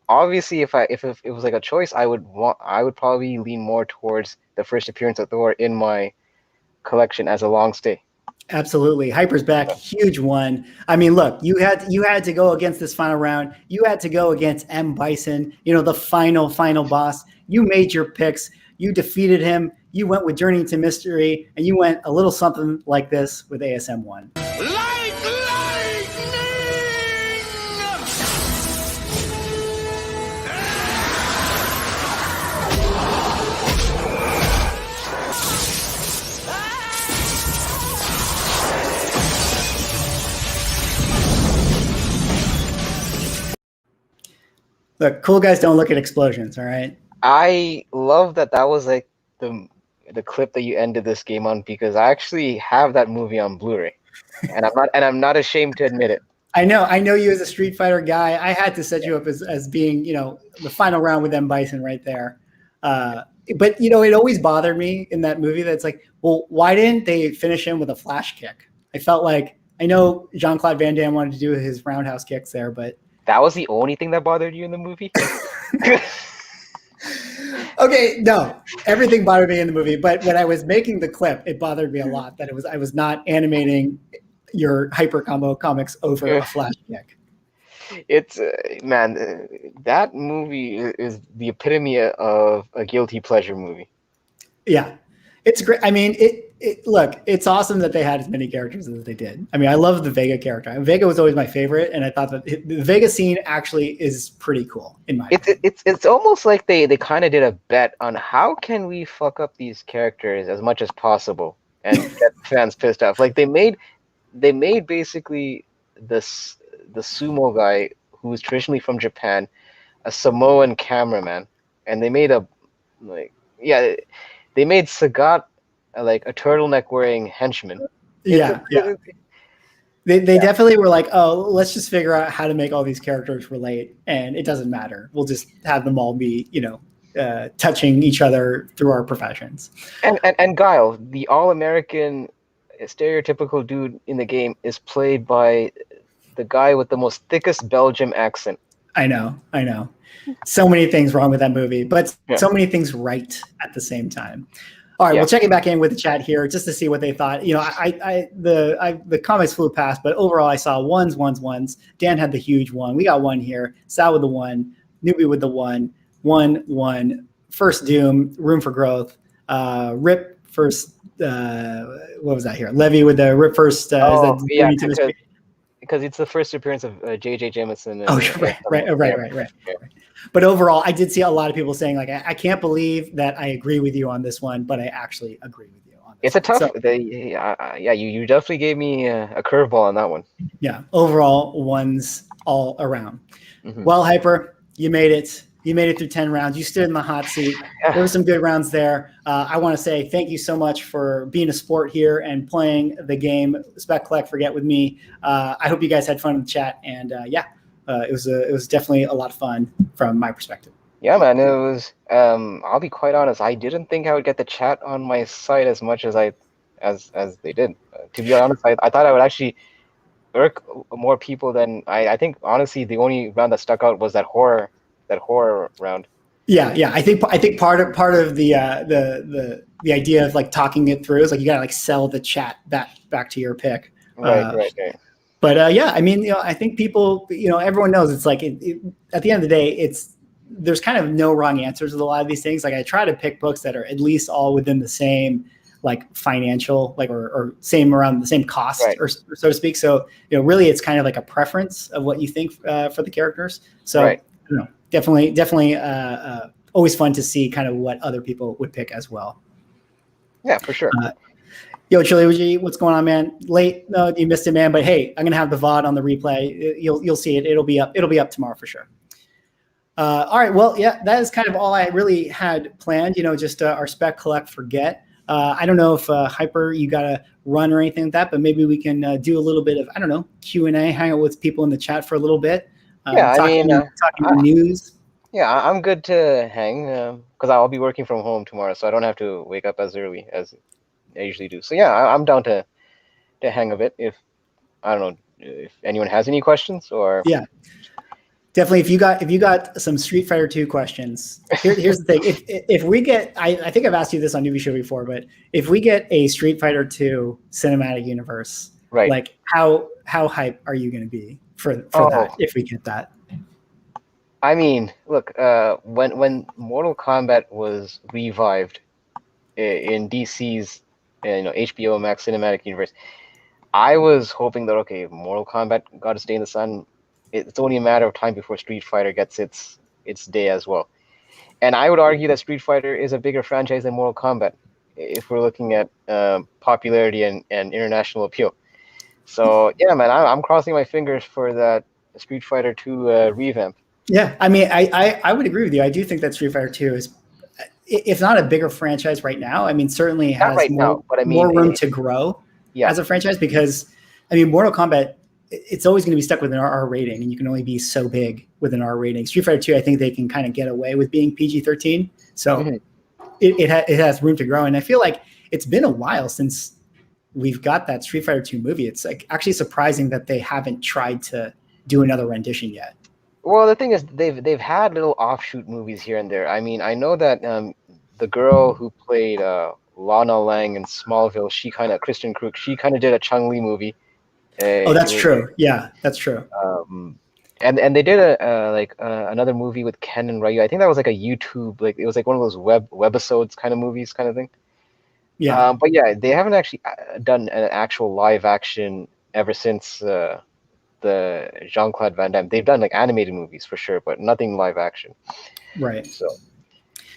obviously, if it was like a choice, I would probably lean more towards the first appearance of Thor in my collection as a long stay. Absolutely. Hyper's back. Huge one. I mean, look, you had to go against this final round. You had to go against M. Bison, the final boss. You made your picks. You defeated him. You went with Journey to Mystery, and you went a little something like this with ASM 1. Look, cool guys don't look at explosions, all right? I love that was like the clip that you ended this game on, because I actually have that movie on Blu-ray, and I'm not ashamed to admit it. I know you as a Street Fighter guy. I had to set you up as being, the final round with M. Bison right there. But it always bothered me in that movie that it's like, well, why didn't they finish him with a flash kick? I felt like, I know Jean-Claude Van Damme wanted to do his roundhouse kicks there, but that was the only thing that bothered you in the movie? Okay, no, everything bothered me in the movie, but when I was making the clip, it bothered me a lot that I was not animating your hyper combo comics over a flash kick. It's man, that movie is the epitome of a guilty pleasure movie. Yeah, it's great. I mean, look, it's awesome that they had as many characters as they did. I mean, I love the Vega character. Vega was always my favorite, and I thought that the Vega scene actually is pretty cool in my opinion. It's almost like they kind of did a bet on how can we fuck up these characters as much as possible and get fans pissed off. Like they made basically the sumo guy who was traditionally from Japan a Samoan cameraman, and they made they made Sagat like a turtleneck wearing henchman. Yeah. They definitely were like, oh, let's just figure out how to make all these characters relate, and it doesn't matter. We'll just have them all be, touching each other through our professions. And Guile, the all-American stereotypical dude in the game, is played by the guy with the most thickest Belgium accent. I know. So many things wrong with that movie, but so many things right at the same time. All right, we'll check it back in with the chat here just to see what they thought. The comments flew past, but overall I saw ones. Dan had the huge one. We got one here. Sal with the one. Newbie with the one. First Doom. Room for growth. Rip first. What was that here? Levy with the rip first. Because it's the first appearance of J.J. Jameson. Right. But overall, I did see a lot of people saying, like, I can't believe that I agree with you on this one, but I actually agree with you on this. It's a tough. You definitely gave me a curveball on that one. Yeah, overall, ones all around. Mm-hmm. Well, Hyper, you made it. You made it through 10 rounds. You stood in the hot seat. There were some good rounds there. I want to say thank you so much for being a sport here and playing the game Spec Collect Forget with me. I hope you guys had fun in the chat. And it was definitely a lot of fun from my perspective. Yeah, man. It was. I'll be quite honest. I didn't think I would get the chat on my site as much as as they did. To be honest, I thought I would actually irk more people than I think. Honestly, the only round that stuck out was that horror round. Yeah. I think part of the idea of like talking it through is like you gotta like sell the chat back to your pick. Right. But I mean, I think people, everyone knows it's like at the end of the day, there's kind of no wrong answers with a lot of these things. Like I try to pick books that are at least all within the same like financial, like or same around the same cost, right, or so to speak. So really, it's kind of like a preference of what you think for the characters. So right. Definitely always fun to see kind of what other people would pick as well. Yeah, for sure. Yo, Chili, what's going on, man? Late? No, you missed it, man. But hey, I'm gonna have the VOD on the replay. You'll see it. It'll be up tomorrow for sure. All right. Well, yeah, that is kind of all I really had planned. Just our Spec Collect Forget. I don't know if Hyper, you got to run or anything like that, but maybe we can do a little bit of Q&A, hang out with people in the chat for a little bit. Talking news. Yeah, I'm good to hang because I'll be working from home tomorrow, so I don't have to wake up as early as I usually do. So yeah, I'm down to hang a bit. If I don't know if anyone has any questions or definitely. If you got some Street Fighter 2 questions, here's the thing. If we get, I think I've asked you this on Newbie Show before, but if we get a Street Fighter 2 cinematic universe, right? Like how hype are you going to be for that if we get that? I mean, look, when Mortal Kombat was revived in DC's HBO Max cinematic universe, I was hoping that Mortal Kombat got to stay in the sun. It's only a matter of time before Street Fighter gets its day as well. And I would argue that Street Fighter is a bigger franchise than Mortal Kombat if we're looking at popularity and international appeal. So yeah, man, I'm crossing my fingers for that Street Fighter 2 revamp. Yeah, I mean, I would agree with you. I do think that Street Fighter 2 is, if not a bigger franchise right now, I mean, certainly has more room to grow as a franchise because, I mean, Mortal Kombat, it's always going to be stuck with an R rating, and you can only be so big with an R rating. Street Fighter 2, I think they can kind of get away with being PG-13, so it has room to grow. And I feel like it's been a while since we've got that Street Fighter 2 movie. It's like actually surprising that they haven't tried to do another rendition yet. Well, the thing is, they've had little offshoot movies here and there. I mean, I know that the girl who played Lana Lang in Smallville, Kristen Krug, she kind of did a Chung Li movie. Oh, It that's was, true. Yeah, that's true. and they did another movie with Ken and Ryu. I think that was like a YouTube, like it was like one of those webisodes kind of movies, kind of thing. Yeah. But yeah, they haven't actually done an actual live action ever since the Jean-Claude Van Damme. They've done like animated movies for sure, but nothing live action. Right. So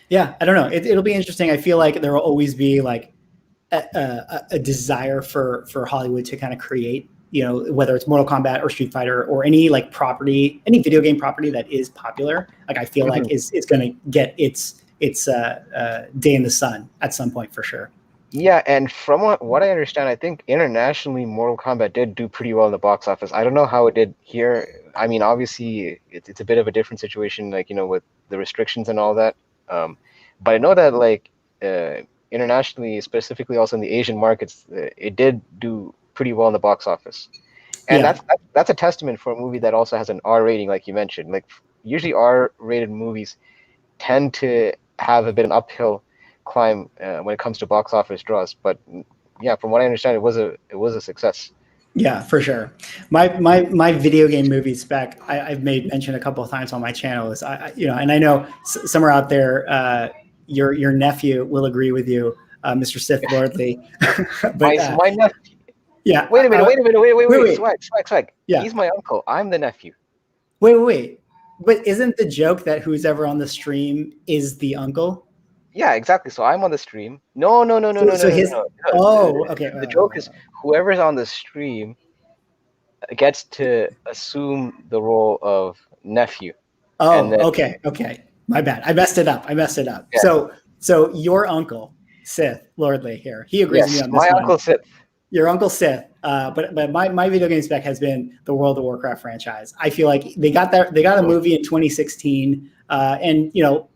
Yeah, I don't know. It'll be interesting. I feel like there will always be like a desire for Hollywood to kind of create, you know, whether it's Mortal Kombat or Street Fighter or any like property, any video game property that is popular. Like I feel like is going to get its day in the sun at some point for sure. yeah, and from what I understand, I think internationally Mortal Kombat did do pretty well in the box office. I don't know how it did here. I mean, obviously it's a bit of a different situation, like, you know, with the restrictions and all that. But I know that like internationally, specifically also in the Asian markets, it did do pretty well in the box office. And Yeah. that's a testament for a movie that also has an R rating, like you mentioned. Like usually R-rated movies tend to have a bit of an uphill climb when it comes to box office draws. But yeah, from what I understand, it was a success. Yeah, for sure. My video game movie Spec, I've made mention a couple of times on my channel is you know, and I know somewhere out there, your nephew will agree with you, Mr. Sith Lordley. But My nephew. yeah, Wait a minute. wait. Swag. Yeah. He's my uncle. I'm the nephew. Wait. But isn't the joke that who's ever on the stream is the uncle? Yeah, exactly. So I'm on the stream. No. So his okay. The joke is whoever's on the stream gets to assume the role of nephew. And then, okay. My bad. I messed it up. Yeah. So your uncle Sith Lordly here, he agrees with me on this my one. uncle Sith. Your uncle Sith, but my video game Spec has been the World of Warcraft franchise. I feel like they got a movie in 2016, and you know,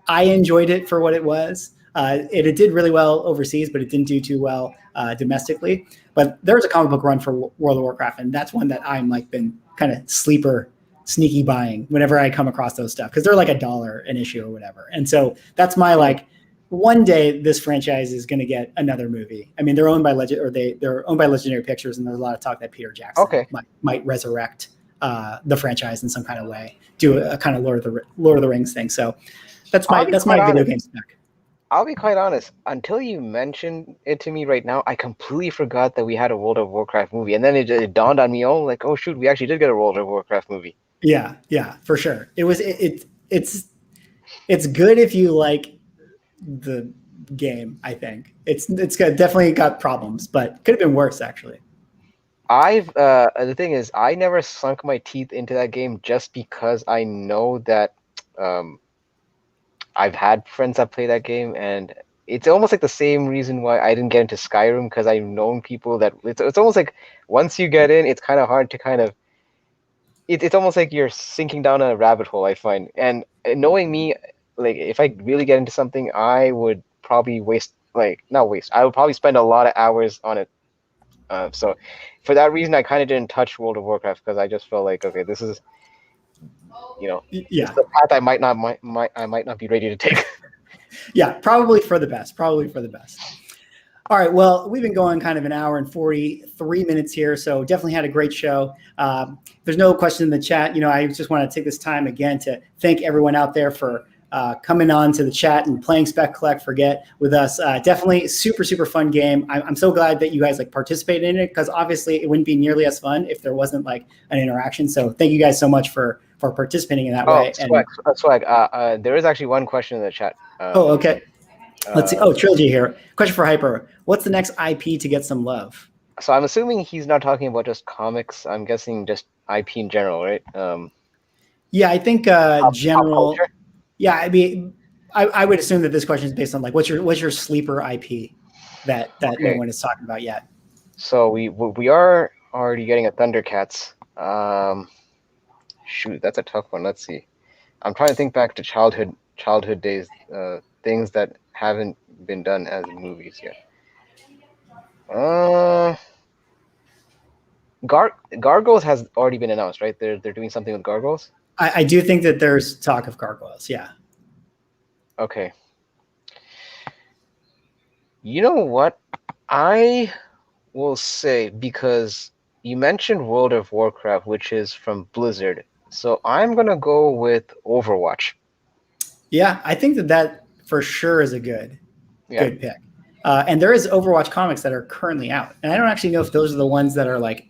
I enjoyed it for what it was. It did really well overseas, but it didn't do too well domestically. But there was a comic book run for World of Warcraft, and that's one that I'm like been kind of sleeper sneaky buying whenever I come across those stuff because they're like $1 an issue or whatever. And so that's my like. One day this franchise is going to get another movie. I mean, they're owned by they're owned by Legendary Pictures, and there's a lot of talk that Peter Jackson might resurrect the franchise in some kind of way, do a kind of Lord of the Rings thing. So that's my video game Spec. I'll be quite honest. Until you mentioned it to me right now, I completely forgot that we had a World of Warcraft movie, and then it dawned on me, oh shoot, we actually did get a World of Warcraft movie. Yeah, for sure. It's good if you like the game. I think it's definitely got problems, but could have been worse actually. The thing is, I never sunk my teeth into that game just because I know that I've had friends that play that game, and it's almost like the same reason why I didn't get into Skyrim, because I've known people that it's almost like once you get in, it's kind of hard to kind of it's almost like you're sinking down a rabbit hole, I find. And knowing me, like if I really get into something, I would probably I would probably spend a lot of hours on it. So for that reason, I kind of didn't touch World of Warcraft because I just felt like, okay, this is, this is the path I might not be ready to take. Yeah, probably for the best. All right, well, we've been going kind of an hour and 43 minutes here, so definitely had a great show. There's no question in the chat. You know, I just want to take this time again to thank everyone out there for coming on to the chat and playing Spec Collect Forget with us. Definitely super, super fun game. I'm so glad that you guys like participated in it, because obviously it wouldn't be nearly as fun if there wasn't like an interaction. So thank you guys so much for participating in that way. Swag. There is actually one question in the chat. Okay. Let's see. Trilogy here. Question for Hyper. What's the next IP to get some love? So I'm assuming he's not talking about just comics. I'm guessing just IP in general, right? Yeah, I think general. Pop Yeah, I mean, I would assume that this question is based on like what's your sleeper IP that no one is talking about yet. So we are already getting a Thundercats. Shoot, that's a tough one. Let's see. I'm trying to think back to childhood days, things that haven't been done as movies yet. Gargoyles has already been announced, right? They're doing something with Gargoyles. I do think that there's talk of gargoyles. Yeah. Okay. You know what? I will say, because you mentioned World of Warcraft, which is from Blizzard. So I'm going to go with Overwatch. Yeah, I think that for sure is a good pick. And there is Overwatch comics that are currently out. And I don't actually know if those are the ones that are like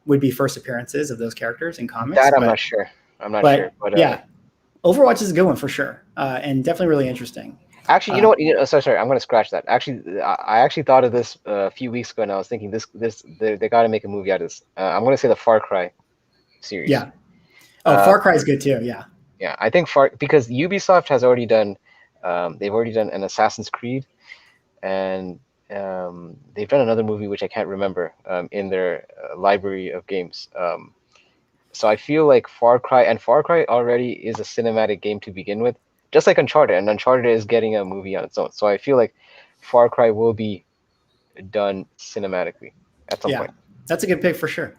would be first appearances of those characters in comics. That I'm not sure. But yeah, Overwatch is a good one for sure. And definitely really interesting. Actually, you know what? Sorry, I'm going to scratch that. Actually, I actually thought of this a few weeks ago, and I was thinking they got to make a movie out of this. I'm going to say the Far Cry series. Yeah. Oh, Far Cry is good too. Yeah. Yeah, I think because Ubisoft has already done, they've already done an Assassin's Creed, and they've done another movie which I can't remember in their library of games. So I feel like Far Cry already is a cinematic game to begin with. Just like Uncharted, and Uncharted is getting a movie on its own. So I feel like Far Cry will be done cinematically at some point. That's a good pick for sure.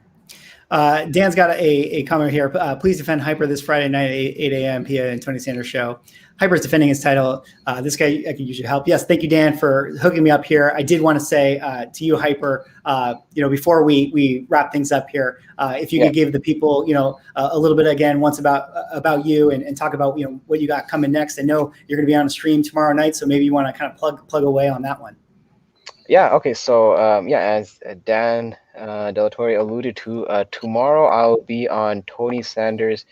Dan's got a comment here. Please defend Hyper this Friday night, 8 a.m. PA and Tony Sanders show. Hyper's defending his title. This guy, I could use your help. Yes, thank you, Dan, for hooking me up here. I did want to say to you, Hyper, before we wrap things up here, if you could give the people, a little bit again once about you and talk about what you got coming next. I know you're going to be on a stream tomorrow night, so maybe you want to kind of plug away on that one. Yeah. Okay. So as Dan Delatorre alluded to, tomorrow I'll be on Tony Sanders'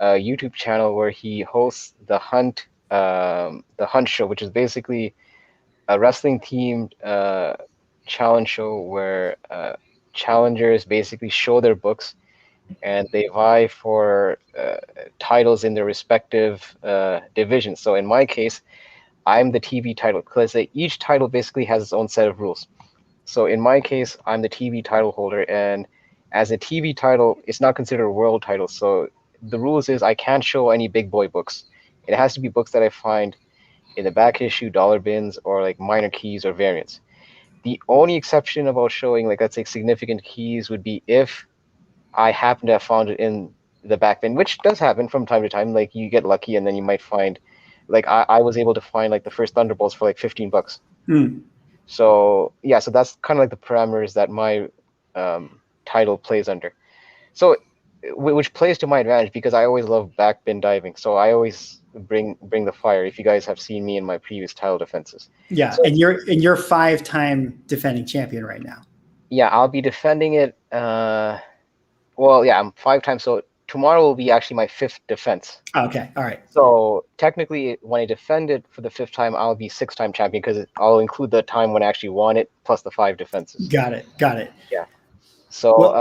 YouTube channel where he hosts the Hunt Show, which is basically a wrestling themed challenge show where challengers basically show their books and they vie for titles in their respective divisions. So in my case, I'm the TV title, because each title basically has its own set of rules. So in my case, I'm the TV title holder, and as a TV title, it's not considered a world title. So the rules is I can't show any big boy books. It has to be books that I find in the back issue, dollar bins, or like minor keys or variants. The only exception about showing, like, let's say significant keys would be if I happen to have found it in the back bin, which does happen from time to time. Like, you get lucky and then you might find, like, I was able to find like the first Thunderbolts for like $15. So yeah, so that's kind of like the parameters that my title plays under. So which plays to my advantage because I always love back bin diving. So I always bring the fire. If you guys have seen me in my previous title defenses. Yeah, so, and you're 5-time defending champion right now. Yeah, I'll be defending it. I'm 5 times. So tomorrow will be actually my 5th defense. Okay, all right. So technically, when I defend it for the 5th time, I'll be 6-time champion because I'll include the time when I actually won it plus the 5 defenses. Got it. Yeah. So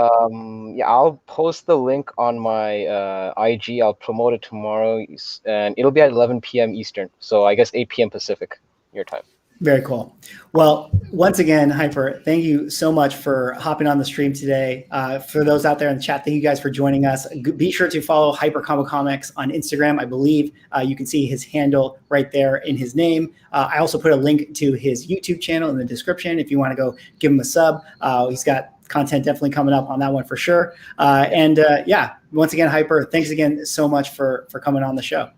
I'll post the link on my IG. I'll promote it tomorrow, and it'll be at 11 p.m. Eastern. So I guess 8 p.m. Pacific, your time. Very cool. Well, once again, Hyper, thank you so much for hopping on the stream today. For those out there in the chat, thank you guys for joining us. Be sure to follow Hyper Combo Comics on Instagram. I believe you can see his handle right there in his name. I also put a link to his YouTube channel in the description if you want to go give him a sub. He's got content definitely coming up on that one for sure. Once again, Hyper, thanks again so much for coming on the show.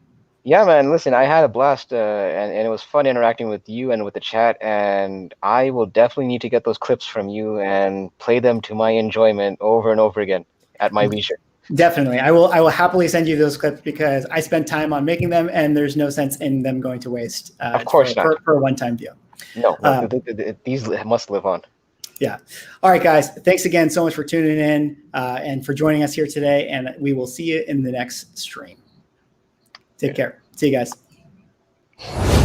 Yeah, man, listen, I had a blast, and it was fun interacting with you and with the chat, and I will definitely need to get those clips from you and play them to my enjoyment over and over again at my leisure. Definitely. I will happily send you those clips because I spent time on making them, and there's no sense in them going to waste of course for a one-time deal. No, these must live on. Yeah. All right, guys. Thanks again so much for tuning in and for joining us here today, and we will see you in the next stream. Take care. See you guys.